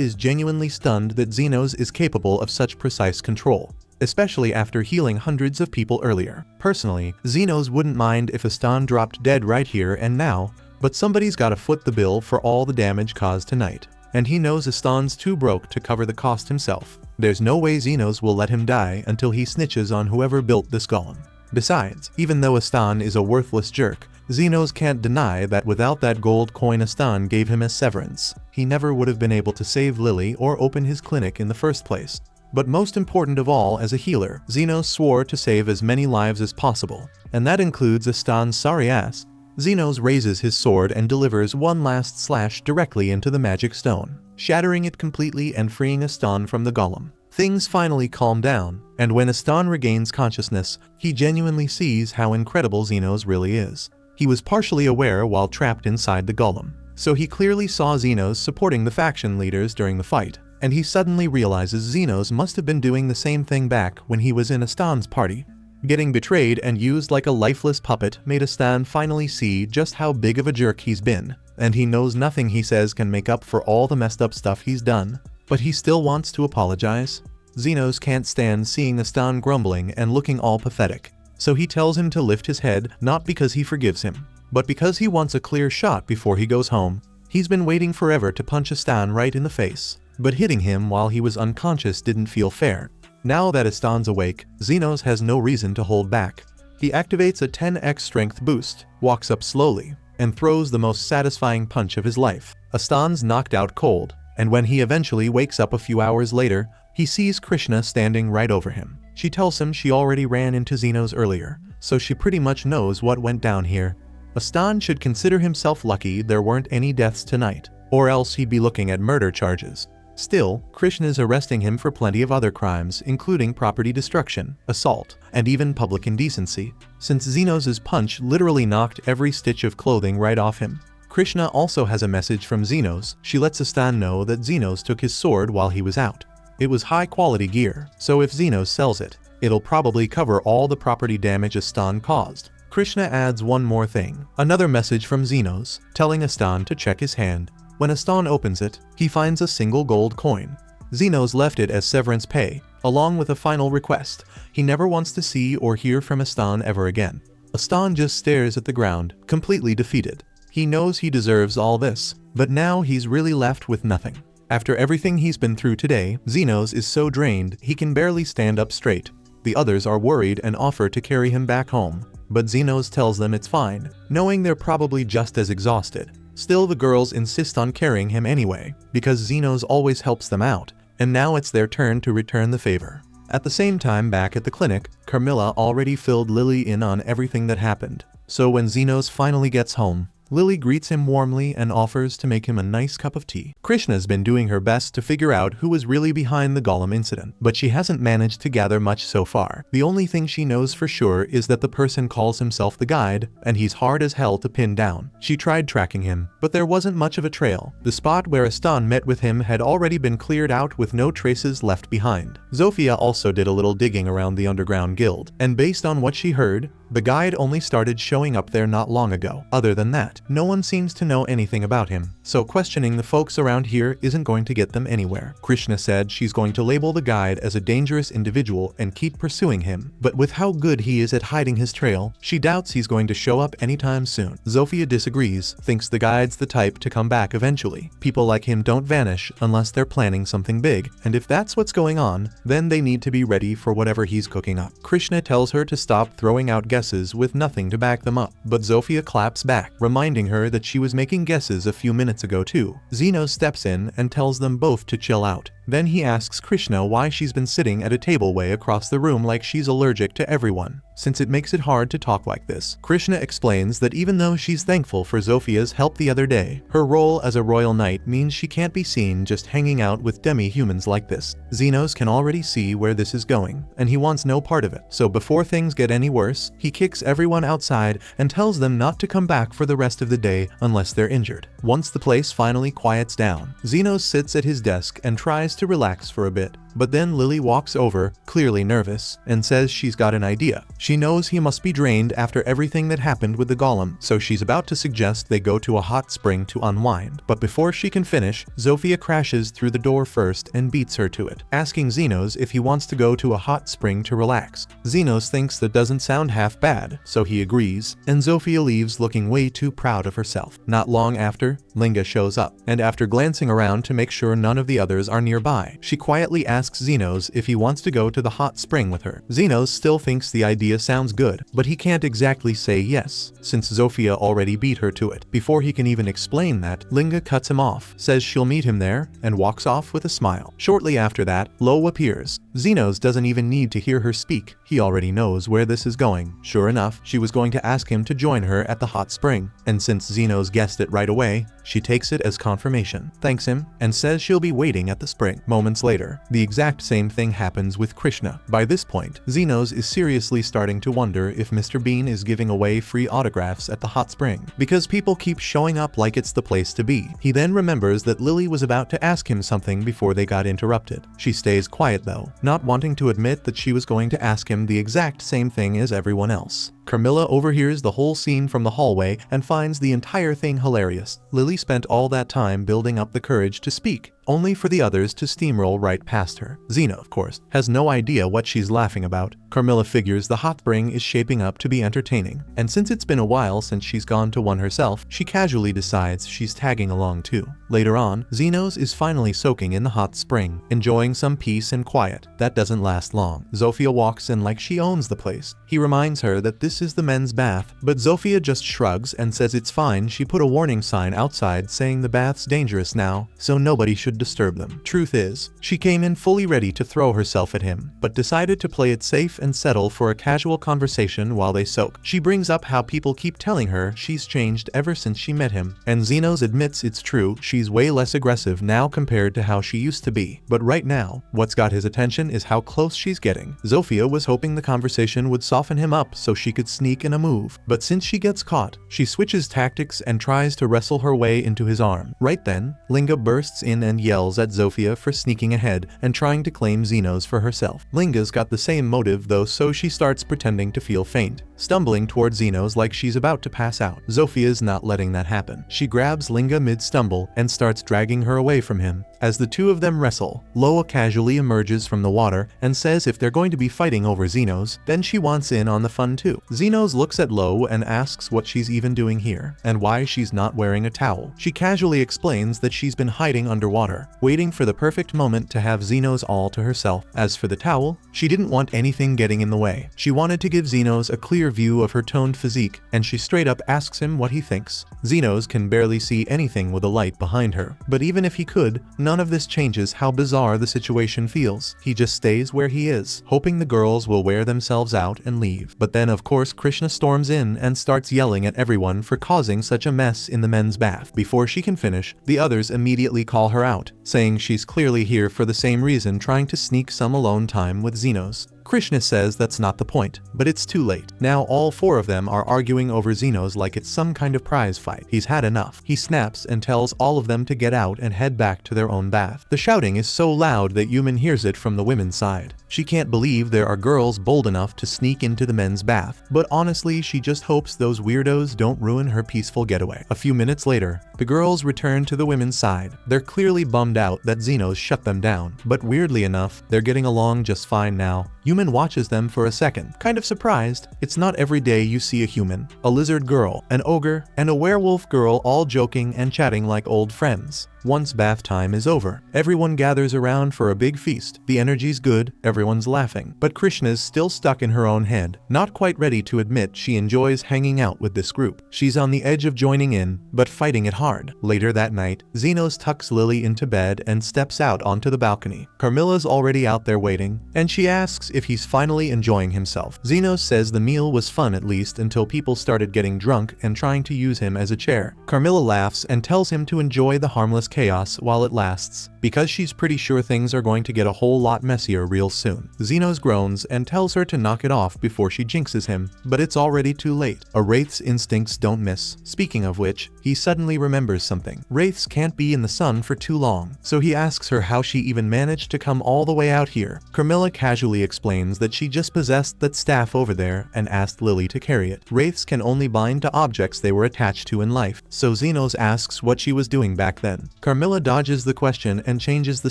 is genuinely stunned that Xenos is capable of such precise control, especially after healing hundreds of people earlier. Personally, Xenos wouldn't mind if Astan dropped dead right here and now, but somebody's gotta foot the bill for all the damage caused tonight. And he knows Astan's too broke to cover the cost himself. There's no way Xenos will let him die until he snitches on whoever built this golem. Besides, even though Astan is a worthless jerk, Xenos can't deny that without that gold coin Astan gave him as severance, he never would have been able to save Lily or open his clinic in the first place. But most important of all, as a healer, Xenos swore to save as many lives as possible, and that includes Astan's sorry ass. Xenos raises his sword and delivers one last slash directly into the magic stone, shattering it completely and freeing Astan from the golem. Things finally calm down, and when Astan regains consciousness, he genuinely sees how incredible Xenos really is. He was partially aware while trapped inside the golem, so he clearly saw Xenos supporting the faction leaders during the fight, and he suddenly realizes Xenos must have been doing the same thing back when he was in Astan's party. Getting betrayed and used like a lifeless puppet made Astan finally see just how big of a jerk he's been, and he knows nothing he says can make up for all the messed up stuff he's done, but he still wants to apologize. Xenos can't stand seeing Astan grumbling and looking all pathetic, so he tells him to lift his head, not because he forgives him, but because he wants a clear shot before he goes home. He's been waiting forever to punch Astan right in the face, but hitting him while he was unconscious didn't feel fair. Now that Astan's awake, Xenos has no reason to hold back. He activates a 10x strength boost, walks up slowly, and throws the most satisfying punch of his life. Astan's knocked out cold, and when he eventually wakes up a few hours later, he sees Krishna standing right over him. She tells him she already ran into Xenos earlier, so she pretty much knows what went down here. Astan should consider himself lucky there weren't any deaths tonight, or else he'd be looking at murder charges. Still, Krishna's arresting him for plenty of other crimes, including property destruction, assault, and even public indecency, since Xenos' punch literally knocked every stitch of clothing right off him. Krishna also has a message from Xenos. She lets Astan know that Xenos took his sword while he was out. It was high-quality gear, so if Xenos sells it, it'll probably cover all the property damage Astan caused. Krishna adds one more thing, another message from Xenos, telling Astan to check his hand. When Astan opens it, he finds a single gold coin. Xenos left it as severance pay, along with a final request. He never wants to see or hear from Astan ever again. Astan just stares at the ground, completely defeated. He knows he deserves all this, but now he's really left with nothing. After everything he's been through today, Xenos is so drained he can barely stand up straight. The others are worried and offer to carry him back home, but Xenos tells them it's fine, knowing they're probably just as exhausted. Still, the girls insist on carrying him anyway, because Xenos always helps them out, and now it's their turn to return the favor. At the same time, back at the clinic, Carmilla already filled Lily in on everything that happened, so when Xenos finally gets home, Lily greets him warmly and offers to make him a nice cup of tea. Krishna's been doing her best to figure out who was really behind the golem incident, but she hasn't managed to gather much so far. The only thing she knows for sure is that the person calls himself the guide, and he's hard as hell to pin down. She tried tracking him, but there wasn't much of a trail. The spot where Astan met with him had already been cleared out with no traces left behind. Zofia also did a little digging around the underground guild, and based on what she heard, the guide only started showing up there not long ago. Other than that, no one seems to know anything about him, so questioning the folks around here isn't going to get them anywhere. Krishna said she's going to label the guide as a dangerous individual and keep pursuing him, but with how good he is at hiding his trail, she doubts he's going to show up anytime soon. Zofia disagrees, thinks the guide's the type to come back eventually. People like him don't vanish unless they're planning something big, and if that's what's going on, then they need to be ready for whatever he's cooking up. Krishna tells her to stop throwing out guesses with nothing to back them up, but Zofia claps back, reminding her that she was making guesses a few minutes ago too. Xenos steps in and tells them both to chill out. Then he asks Krishna why she's been sitting at a table way across the room like she's allergic to everyone, since it makes it hard to talk like this. Krishna explains that even though she's thankful for Zofia's help the other day, her role as a royal knight means she can't be seen just hanging out with demi-humans like this. Zenos can already see where this is going, and he wants no part of it. So before things get any worse, he kicks everyone outside and tells them not to come back for the rest of the day unless they're injured. Once the place finally quiets down, Zenos sits at his desk and tries to relax for a bit. But then Lily walks over, clearly nervous, and says she's got an idea. She knows he must be drained after everything that happened with the golem, so she's about to suggest they go to a hot spring to unwind. But before she can finish, Zofia crashes through the door first and beats her to it, asking Zenos if he wants to go to a hot spring to relax. Zenos thinks that doesn't sound half bad, so he agrees, and Zofia leaves looking way too proud of herself. Not long after, Linga shows up, and after glancing around to make sure none of the others are nearby, she quietly asks Zenos if he wants to go to the hot spring with her. Zenos still thinks the idea sounds good, but he can't exactly say yes, since Zofia already beat her to it. Before he can even explain that, Linga cuts him off, says she'll meet him there, and walks off with a smile. Shortly after that, Lo appears. Zenos doesn't even need to hear her speak. He already knows where this is going. Sure enough, she was going to ask him to join her at the hot spring, and since Zenos guessed it right away, she takes it as confirmation, thanks him, and says she'll be waiting at the spring. Moments later, the exact same thing happens with Krishna. By this point, Zenos is seriously starting to wonder if Mr. Bean is giving away free autographs at the hot spring, because people keep showing up like it's the place to be. He then remembers that Lily was about to ask him something before they got interrupted. She stays quiet though, not wanting to admit that she was going to ask him the exact same thing as everyone else. Carmilla overhears the whole scene from the hallway and finds the entire thing hilarious. Lily spent all that time building up the courage to speak, only for the others to steamroll right past her. Xena, of course, has no idea what she's laughing about. Carmilla figures the hot spring is shaping up to be entertaining, and since it's been a while since she's gone to one herself, she casually decides she's tagging along too. Later on, Zenos is finally soaking in the hot spring, enjoying some peace and quiet. That doesn't last long. Zofia walks in like she owns the place. He reminds her that this is the men's bath, but Zofia just shrugs and says it's fine. She put a warning sign outside saying the bath's dangerous now, so nobody should disturb them. Truth is, she came in fully ready to throw herself at him, but decided to play it safe and settle for a casual conversation while they soak. She brings up how people keep telling her she's changed ever since she met him, and Zenos admits it's true, she's way less aggressive now compared to how she used to be. But right now, what's got his attention is how close she's getting. Zofia was hoping the conversation would soften him up so she could sneak in a move, but since she gets caught, she switches tactics and tries to wrestle her way into his arm. Right then, Linga bursts in and yells at Zofia for sneaking ahead and trying to claim Zenos for herself. Linga's got the same motive though, so she starts pretending to feel faint, stumbling towards Zenos like she's about to pass out. Zofia's not letting that happen. She grabs Linga mid-stumble and starts dragging her away from him. As the two of them wrestle, Loa casually emerges from the water and says if they're going to be fighting over Zenos, then she wants in on the fun too. Zenos looks at Lo and asks what she's even doing here, and why she's not wearing a towel. She casually explains that she's been hiding underwater, waiting for the perfect moment to have Zenos all to herself. As for the towel, she didn't want anything getting in the way. She wanted to give Zenos a clear view of her toned physique, and she straight up asks him what he thinks. Zenos can barely see anything with a light behind her, but even if he could, none of this changes how bizarre the situation feels. He just stays where he is, hoping the girls will wear themselves out and leave. But then of course Krishna storms in and starts yelling at everyone for causing such a mess in the men's bath. Before she can finish, the others immediately call her out, saying she's clearly here for the same reason, trying to sneak some alone time with Zenos. Krishna says that's not the point, but it's too late. Now all four of them are arguing over Zenos like it's some kind of prize fight. He's had enough. He snaps and tells all of them to get out and head back to their own bath. The shouting is so loud that Yumin hears it from the women's side. She can't believe there are girls bold enough to sneak into the men's bath, but honestly she just hopes those weirdos don't ruin her peaceful getaway. A few minutes later, the girls return to the women's side. They're clearly bummed out that Zenos shut them down, but weirdly enough, they're getting along just fine now. Yumin watches them for a second, kind of surprised. It's not every day you see a human, a lizard girl, an ogre, and a werewolf girl all joking and chatting like old friends. Once bath time is over, everyone gathers around for a big feast. The energy's good, everyone's laughing. But Krishna's still stuck in her own head, not quite ready to admit she enjoys hanging out with this group. She's on the edge of joining in, but fighting it hard. Later that night, Xenos tucks Lily into bed and steps out onto the balcony. Carmilla's already out there waiting, and she asks if he's finally enjoying himself. Xenos says the meal was fun at least until people started getting drunk and trying to use him as a chair. Carmilla laughs and tells him to enjoy the harmless chaos while it lasts, because she's pretty sure things are going to get a whole lot messier real soon. Xenos groans and tells her to knock it off before she jinxes him, but it's already too late. A wraith's instincts don't miss. Speaking of which, he suddenly remembers something. Wraiths can't be in the sun for too long, so he asks her how she even managed to come all the way out here. Carmilla casually explains that she just possessed that staff over there and asked Lily to carry it. Wraiths can only bind to objects they were attached to in life, so Xenos asks what she was doing back then. Carmilla dodges the question and changes the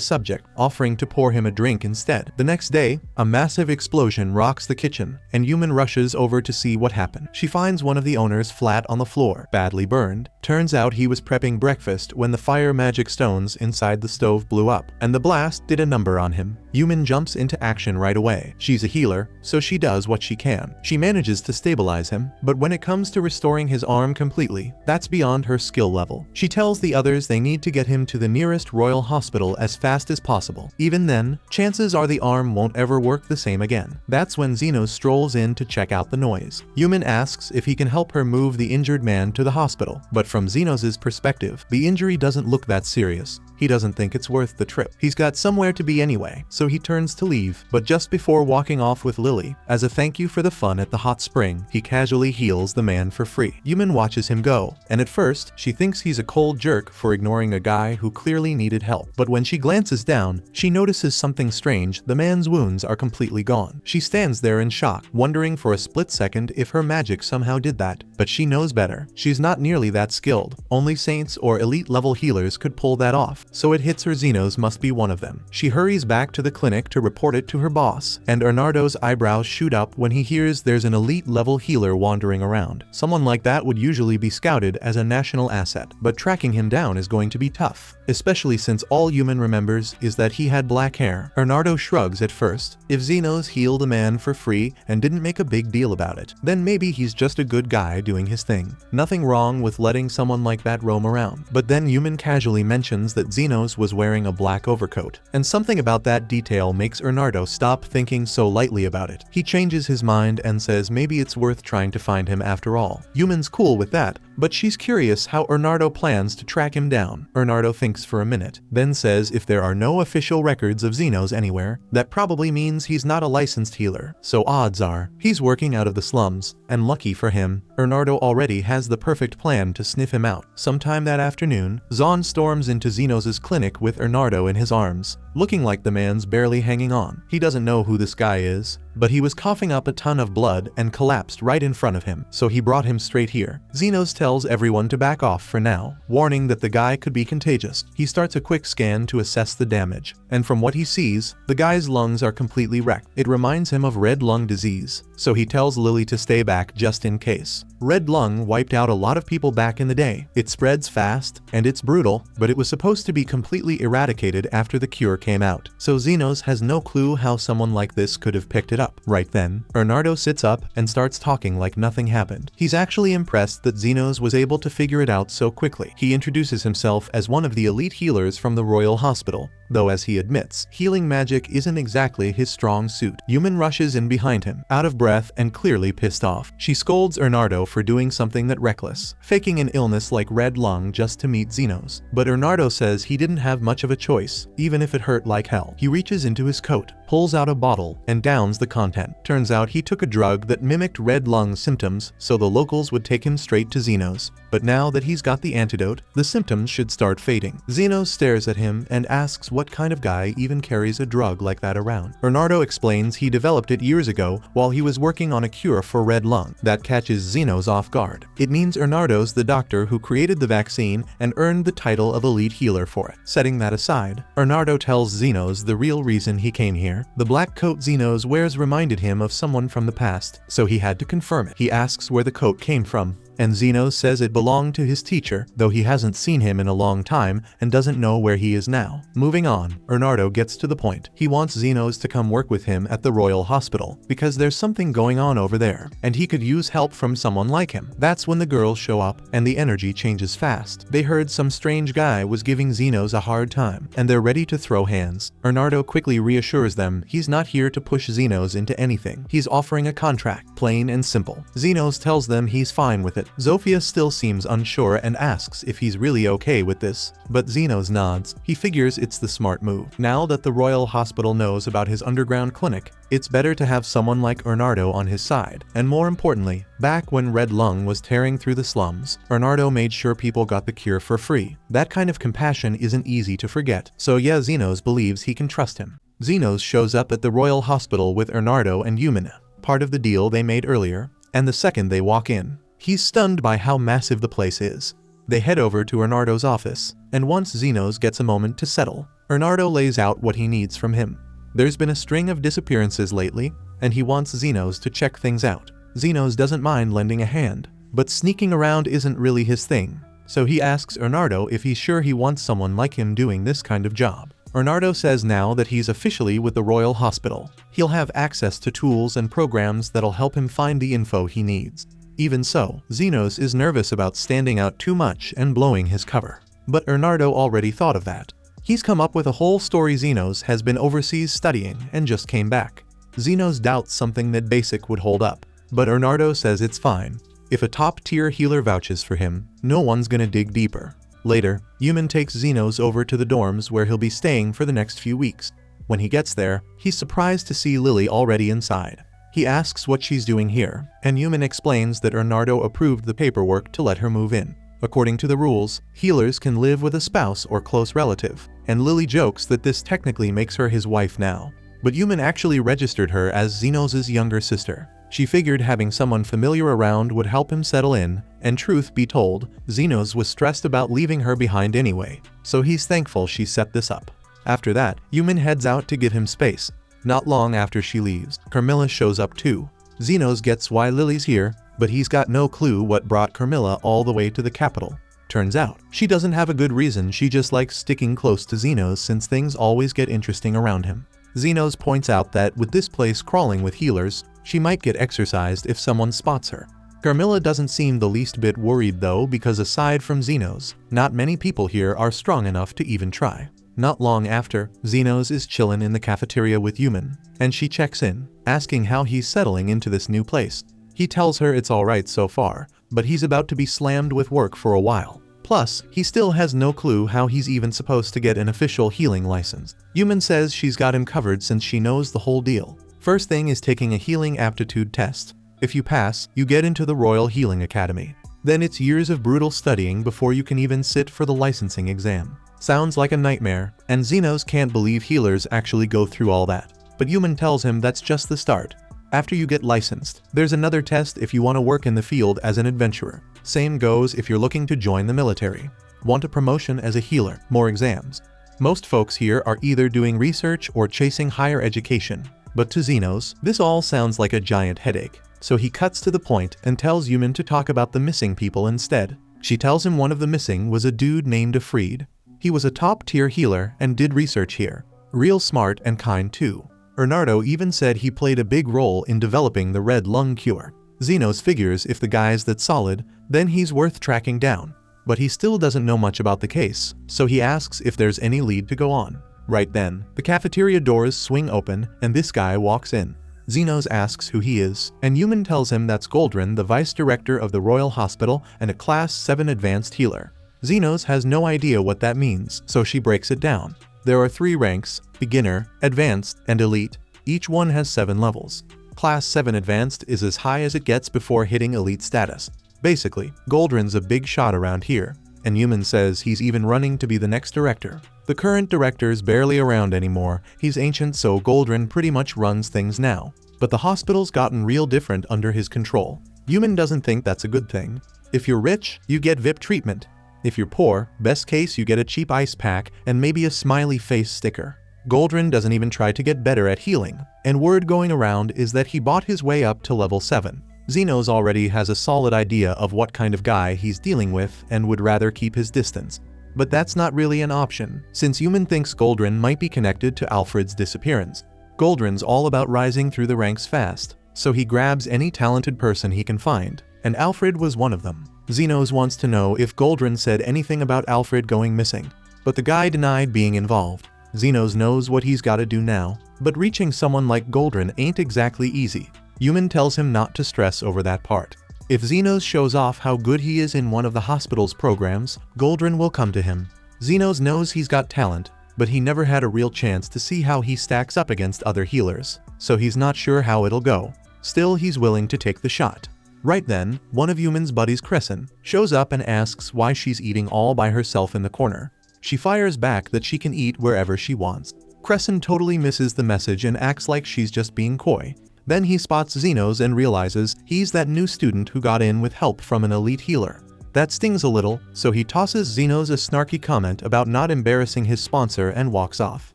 subject, offering to pour him a drink instead. The next day, a massive explosion rocks the kitchen, and Yumin rushes over to see what happened. She finds one of the owners flat on the floor, badly burned. Turns out he was prepping breakfast when the fire magic stones inside the stove blew up, and the blast did a number on him. Yumin jumps into action right away. She's a healer, so she does what she can. She manages to stabilize him, but when it comes to restoring his arm completely, that's beyond her skill level. She tells the others they need to get him to the nearest royal hospital as fast as possible. Even then, chances are the arm won't ever work the same again. That's when Xenos strolls in to check out the noise. Yumin asks if he can help her move the injured man to the hospital, but from Xenos' perspective, the injury doesn't look that serious. He doesn't think it's worth the trip. He's got somewhere to be anyway, so he turns to leave, but just before walking off with Lily, as a thank you for the fun at the hot spring, he casually heals the man for free. Yumin watches him go, and at first, she thinks he's a cold jerk for ignoring a guy who clearly needed help. But when she glances down, she notices something strange. The man's wounds are completely gone. She stands there in shock, wondering for a split second if her magic somehow did that, but she knows better. She's not nearly that skilled. Only saints or elite level healers could pull that off. So it hits her Xenos must be one of them. She hurries back to the clinic to report it to her boss, and Bernardo's eyebrows shoot up when he hears there's an elite level healer wandering around. Someone like that would usually be scouted as a national asset, but tracking him down is going to be tough, especially since all Yumin remembers is that he had black hair. Bernardo shrugs at first. If Xenos healed a man for free and didn't make a big deal about it, then maybe he's just a good guy doing his thing. Nothing wrong with letting someone like that roam around. But then Yumin casually mentions that Xenos was wearing a black overcoat, and something about that detail makes Bernardo stop thinking so lightly about it. He changes his mind and says maybe it's worth trying to find him after all. Yumin's cool with that, but she's curious how Bernardo plans to track him down. Bernardo thinks for a minute, then says if there are no official records of Xenos anywhere, that probably means he's not a licensed healer, so odds are he's working out of the slums, and lucky for him, Bernardo already has the perfect plan to sniff him out. Sometime that afternoon, Zahn storms into Xenos' clinic with Bernardo in his arms, looking like the man's barely hanging on. He doesn't know who this guy is, but he was coughing up a ton of blood and collapsed right in front of him, so he brought him straight here. Xenos tells everyone to back off for now, warning that the guy could be contagious. He starts a quick scan to assess the damage, and from what he sees, the guy's lungs are completely wrecked. It reminds him of red lung disease, so he tells Lily to stay back just in case. Red lung wiped out a lot of people back in the day. It spreads fast, and it's brutal, but it was supposed to be completely eradicated after the cure came out, so Xenos has no clue how someone like this could have picked it up. Right then, Bernardo sits up and starts talking like nothing happened. He's actually impressed that Xenos was able to figure it out so quickly. He introduces himself as one of the elite healers from the Royal Hospital, though as he admits, healing magic isn't exactly his strong suit. Yumin rushes in behind him, out of breath and clearly pissed off. She scolds Bernardo for doing something that reckless, faking an illness like red lung just to meet Xenos. But Bernardo says he didn't have much of a choice, even if it hurt like hell. He reaches into his coat, pulls out a bottle, and downs the content. Turns out he took a drug that mimicked red lung symptoms, so the locals would take him straight to Xenos. but now that he's got the antidote, the symptoms should start fading. Zenos stares at him and asks what kind of guy even carries a drug like that around. Bernardo explains he developed it years ago while he was working on a cure for red lung. That catches Zenos off guard. It means Bernardo's the doctor who created the vaccine and earned the title of elite healer for it. Setting that aside, Bernardo tells Zenos the real reason he came here. The black coat Zenos wears reminded him of someone from the past, so he had to confirm it. He asks where the coat came from, and Zenos says it belonged to his teacher, though he hasn't seen him in a long time and doesn't know where he is now. Moving on, Bernardo gets to the point. He wants Zenos to come work with him at the Royal Hospital, because there's something going on over there, and he could use help from someone like him. That's when the girls show up, and the energy changes fast. They heard some strange guy was giving Zenos a hard time, and they're ready to throw hands. Bernardo quickly reassures them he's not here to push Zenos into anything. He's offering a contract, plain and simple. Zenos tells them he's fine with it. Zofia still seems unsure and asks if he's really okay with this, but Zenos nods. He figures it's the smart move. Now that the Royal Hospital knows about his underground clinic, it's better to have someone like Bernardo on his side. And more importantly, back when Red Lung was tearing through the slums, Bernardo made sure people got the cure for free. That kind of compassion isn't easy to forget, so yeah, Zenos believes he can trust him. Zenos shows up at the Royal Hospital with Bernardo and Yumina, part of the deal they made earlier, and the second they walk in, he's stunned by how massive the place is. They head over to Bernardo's office, and once Zenos gets a moment to settle, Bernardo lays out what he needs from him. There's been a string of disappearances lately, and he wants Zenos to check things out. Zenos doesn't mind lending a hand, but sneaking around isn't really his thing, so he asks Bernardo if he's sure he wants someone like him doing this kind of job. Bernardo says now that he's officially with the Royal Hospital, he'll have access to tools and programs that'll help him find the info he needs. Even so, Zenos is nervous about standing out too much and blowing his cover. But Bernardo already thought of that. He's come up with a whole story. Zenos has been overseas studying and just came back. Zenos doubts something that basic would hold up, but Bernardo says it's fine. If a top-tier healer vouches for him, no one's gonna dig deeper. Later, Yumin takes Zenos over to the dorms where he'll be staying for the next few weeks. When he gets there, he's surprised to see Lily already inside. He asks what she's doing here, and Yumin explains that Bernardo approved the paperwork to let her move in. According to the rules, healers can live with a spouse or close relative, and Lily jokes that this technically makes her his wife now. But Yumin actually registered her as Zenos' younger sister. She figured having someone familiar around would help him settle in, and truth be told, Zenos was stressed about leaving her behind anyway, so he's thankful she set this up. After that, Yumin heads out to give him space. Not long after she leaves, Carmilla shows up too. Zenos gets why Lily's here, but he's got no clue what brought Carmilla all the way to the capital. Turns out, she doesn't have a good reason, she just likes sticking close to Zenos since things always get interesting around him. Zenos points out that with this place crawling with healers, she might get exorcised if someone spots her. Carmilla doesn't seem the least bit worried though, because aside from Zenos, not many people here are strong enough to even try. Not long after, Zenos is chillin' in the cafeteria with Yumin, and she checks in, asking how he's settling into this new place. He tells her it's alright so far, but he's about to be slammed with work for a while. Plus, he still has no clue how he's even supposed to get an official healing license. Yumin says she's got him covered since she knows the whole deal. First thing is taking a healing aptitude test. If you pass, you get into the Royal Healing Academy. Then it's years of brutal studying before you can even sit for the licensing exam. Sounds like a nightmare, and Zenos can't believe healers actually go through all that. But Yumin tells him that's just the start. After you get licensed, there's another test if you want to work in the field as an adventurer. Same goes if you're looking to join the military. Want a promotion as a healer, more exams. Most folks here are either doing research or chasing higher education. But to Zenos, this all sounds like a giant headache. So he cuts to the point and tells Yumin to talk about the missing people instead. She tells him one of the missing was a dude named Afreed. He was a top-tier healer and did research here. Real smart and kind too. Bernardo even said he played a big role in developing the red lung cure. Zenos figures if the guy's that solid, then he's worth tracking down. But he still doesn't know much about the case, so he asks if there's any lead to go on. Right then, the cafeteria doors swing open and this guy walks in. Zenos asks who he is, and Yumin tells him that's Goldrin, the vice director of the Royal Hospital and a Class 7 advanced healer. Zenos has no idea what that means, so she breaks it down. There are 3 ranks: beginner, advanced, and elite. Each one has 7 levels. Class 7 advanced is as high as it gets before hitting elite status. Basically, Goldrin's a big shot around here, and Yuman says he's even running to be the next director. The current director's barely around anymore, he's ancient, so Goldrin pretty much runs things now. But the hospital's gotten real different under his control. Yuman doesn't think that's a good thing. If you're rich, you get VIP treatment. If you're poor, best case you get a cheap ice pack and maybe a smiley face sticker. Goldrin doesn't even try to get better at healing, and word going around is that he bought his way up to level 7. Zenos already has a solid idea of what kind of guy he's dealing with and would rather keep his distance. But that's not really an option, since Yuman thinks Goldrin might be connected to Alfred's disappearance. Goldrin's all about rising through the ranks fast, so he grabs any talented person he can find, and Alfred was one of them. Zenos wants to know if Goldrin said anything about Alfred going missing, but the guy denied being involved. Zenos knows what he's gotta do now, but reaching someone like Goldrin ain't exactly easy. Yuman tells him not to stress over that part. If Zenos shows off how good he is in one of the hospital's programs, Goldrin will come to him. Zenos knows he's got talent, but he never had a real chance to see how he stacks up against other healers, so he's not sure how it'll go. Still, he's willing to take the shot. Right then, one of Yuman's buddies, Crescent, shows up and asks why she's eating all by herself in the corner. She fires back that she can eat wherever she wants. Crescent totally misses the message and acts like she's just being coy. Then he spots Zenos and realizes he's that new student who got in with help from an elite healer. That stings a little, so he tosses Zenos a snarky comment about not embarrassing his sponsor and walks off.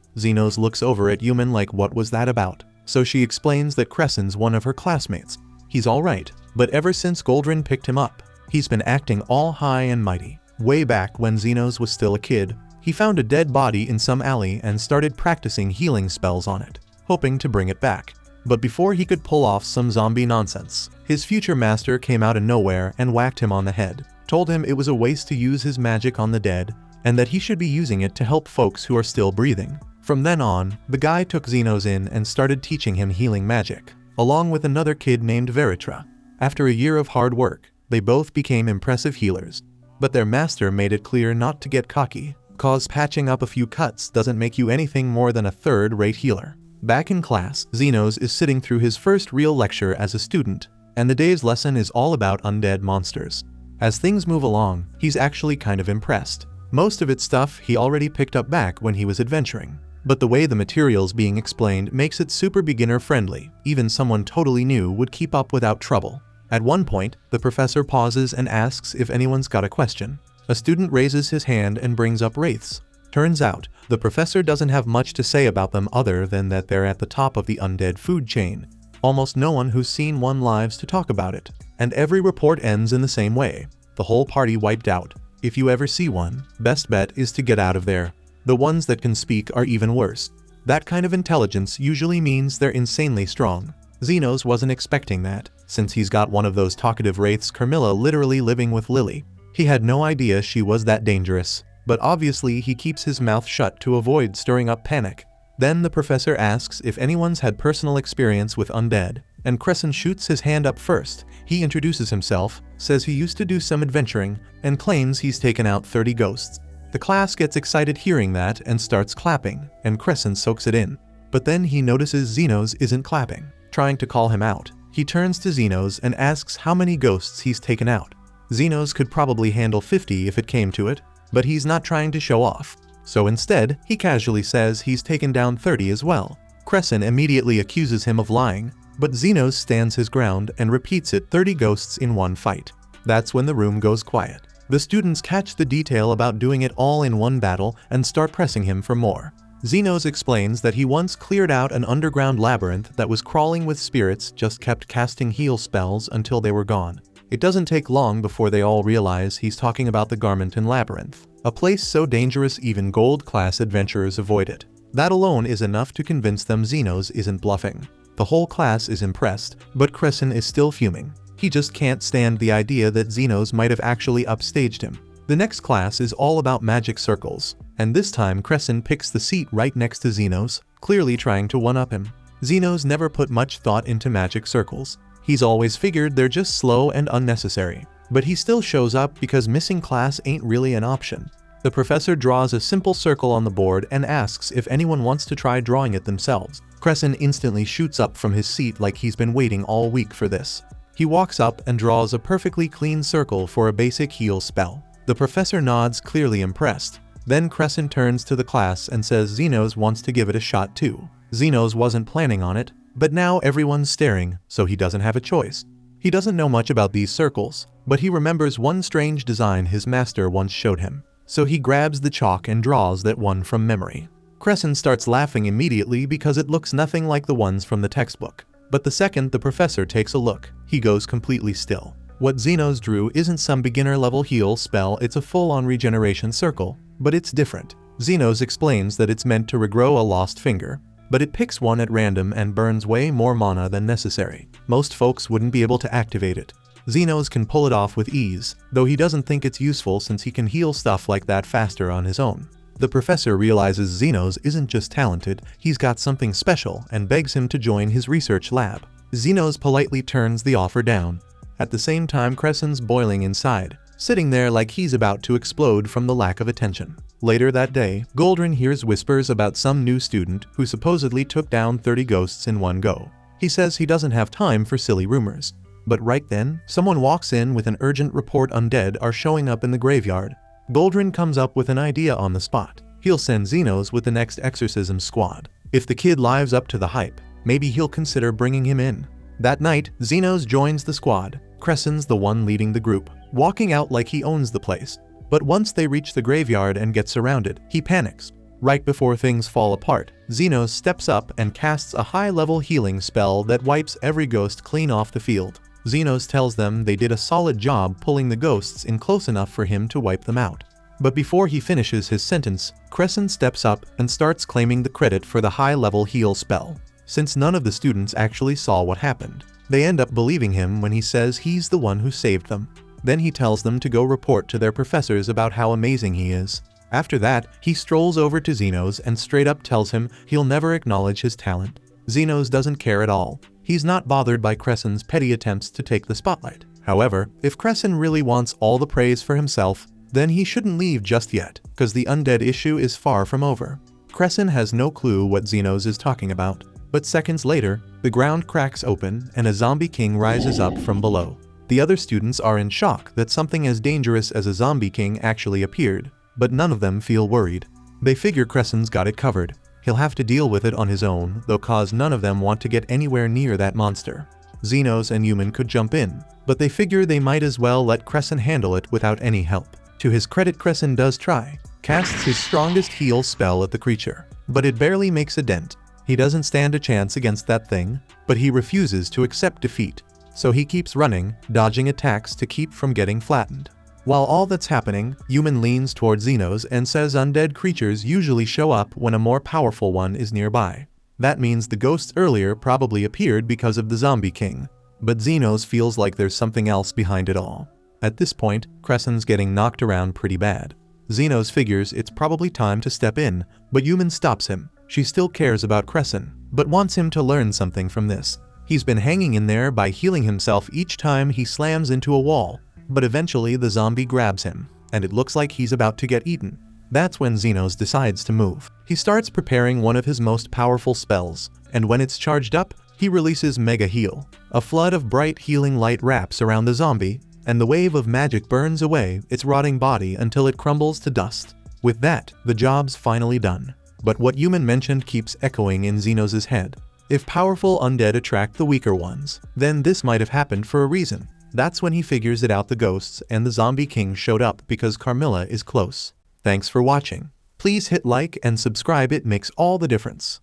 Zenos looks over at Yuman like, what was that about? So she explains that Crescent's one of her classmates. He's alright, but ever since Goldrin picked him up, he's been acting all high and mighty. Way back when Zenos was still a kid, he found a dead body in some alley and started practicing healing spells on it, hoping to bring it back. But before he could pull off some zombie nonsense, his future master came out of nowhere and whacked him on the head, told him it was a waste to use his magic on the dead, and that he should be using it to help folks who are still breathing. From then on, the guy took Zenos in and started teaching him healing magic, along with another kid named Veritra. After a year of hard work, they both became impressive healers. But their master made it clear not to get cocky, cause patching up a few cuts doesn't make you anything more than a third-rate healer. Back in class, Zenos is sitting through his first real lecture as a student, and the day's lesson is all about undead monsters. As things move along, he's actually kind of impressed. Most of its stuff he already picked up back when he was adventuring, but the way the material's being explained makes it super beginner-friendly. Even someone totally new would keep up without trouble. At one point, the professor pauses and asks if anyone's got a question. A student raises his hand and brings up wraiths. Turns out, the professor doesn't have much to say about them other than that they're at the top of the undead food chain. Almost no one who's seen one lives to talk about it, and every report ends in the same way. The whole party wiped out. If you ever see one, best bet is to get out of there. The ones that can speak are even worse. That kind of intelligence usually means they're insanely strong. Zenos wasn't expecting that, since he's got one of those talkative wraiths, Carmilla, literally living with Lily. He had no idea she was that dangerous, but obviously he keeps his mouth shut to avoid stirring up panic. Then the professor asks if anyone's had personal experience with undead, and Crescent shoots his hand up first. He introduces himself, says he used to do some adventuring, and claims he's taken out 30 ghosts. The class gets excited hearing that and starts clapping, and Crescent soaks it in. But then he notices Zenos isn't clapping, trying to call him out. He turns to Zenos and asks how many ghosts he's taken out. Zenos could probably handle 50 if it came to it, but he's not trying to show off. So instead, he casually says he's taken down 30 as well. Crescent immediately accuses him of lying, but Zenos stands his ground and repeats it 30 ghosts in one fight. That's when the room goes quiet. The students catch the detail about doing it all in one battle and start pressing him for more. Zenos explains that he once cleared out an underground labyrinth that was crawling with spirits, just kept casting heal spells until they were gone. It doesn't take long before they all realize he's talking about the Garmenton Labyrinth, a place so dangerous even gold-class adventurers avoid it. That alone is enough to convince them Zenos isn't bluffing. The whole class is impressed, but Crescent is still fuming. He just can't stand the idea that Zenos might have actually upstaged him. The next class is all about magic circles, and this time Crescent picks the seat right next to Zenos, clearly trying to one-up him. Zenos never put much thought into magic circles. He's always figured they're just slow and unnecessary. But he still shows up because missing class ain't really an option. The professor draws a simple circle on the board and asks if anyone wants to try drawing it themselves. Crescent instantly shoots up from his seat like he's been waiting all week for this. He walks up and draws a perfectly clean circle for a basic heal spell. The professor nods, clearly impressed. Then Crescent turns to the class and says Xenos wants to give it a shot too. Xenos wasn't planning on it, but now everyone's staring, so he doesn't have a choice. He doesn't know much about these circles, but he remembers one strange design his master once showed him. So he grabs the chalk and draws that one from memory. Crescent starts laughing immediately because it looks nothing like the ones from the textbook. But the second the professor takes a look, he goes completely still. What Xenos drew isn't some beginner-level heal spell, it's a full-on regeneration circle, but it's different. Xenos explains that it's meant to regrow a lost finger, but it picks one at random and burns way more mana than necessary. Most folks wouldn't be able to activate it. Xenos can pull it off with ease, though he doesn't think it's useful since he can heal stuff like that faster on his own. The professor realizes Xenos isn't just talented, he's got something special and begs him to join his research lab. Xenos politely turns the offer down. At the same time, Crescent's boiling inside, sitting there like he's about to explode from the lack of attention. Later that day, Goldrin hears whispers about some new student who supposedly took down 30 ghosts in one go. He says he doesn't have time for silly rumors. But right then, someone walks in with an urgent report: undead are showing up in the graveyard. Goldrin comes up with an idea on the spot. He'll send Xenos with the next exorcism squad. If the kid lives up to the hype, maybe he'll consider bringing him in. That night, Xenos joins the squad. Crescent's the one leading the group, walking out like he owns the place. But once they reach the graveyard and get surrounded, he panics. Right before things fall apart, Xenos steps up and casts a high-level healing spell that wipes every ghost clean off the field. Xenos tells them they did a solid job pulling the ghosts in close enough for him to wipe them out. But before he finishes his sentence, Crescent steps up and starts claiming the credit for the high-level heal spell. Since none of the students actually saw what happened, they end up believing him when he says he's the one who saved them. Then he tells them to go report to their professors about how amazing he is. After that, he strolls over to Xenos and straight up tells him he'll never acknowledge his talent. Xenos doesn't care at all. He's not bothered by Crescent's petty attempts to take the spotlight. However, if Crescent really wants all the praise for himself, then he shouldn't leave just yet, cause the undead issue is far from over. Crescent has no clue what Xenos is talking about. But seconds later, the ground cracks open and a zombie king rises up from below. The other students are in shock that something as dangerous as a zombie king actually appeared, but none of them feel worried. They figure Crescent's got it covered. He'll have to deal with it on his own, though cause none of them want to get anywhere near that monster. Xenos and Human could jump in, but they figure they might as well let Crescent handle it without any help. To his credit, Crescent does try, casts his strongest heal spell at the creature, but it barely makes a dent. He doesn't stand a chance against that thing, but he refuses to accept defeat. So he keeps running, dodging attacks to keep from getting flattened. While all that's happening, Human leans towards Xenos and says undead creatures usually show up when a more powerful one is nearby. That means the ghosts earlier probably appeared because of the Zombie King. But Xenos feels like there's something else behind it all. At this point, Crescent's getting knocked around pretty bad. Xenos figures it's probably time to step in, but Human stops him. She still cares about Crescent, but wants him to learn something from this. He's been hanging in there by healing himself each time he slams into a wall, but eventually the zombie grabs him, and it looks like he's about to get eaten. That's when Xenos decides to move. He starts preparing one of his most powerful spells, and when it's charged up, he releases Mega Heal. A flood of bright healing light wraps around the zombie, and the wave of magic burns away its rotting body until it crumbles to dust. With that, the job's finally done. But what Human mentioned keeps echoing in Xenos' head. If powerful undead attract the weaker ones, then this might have happened for a reason. That's when he figures it out: the ghosts and the Zombie King showed up because Carmilla is close. Thanks for watching. Please hit like and subscribe, it makes all the difference.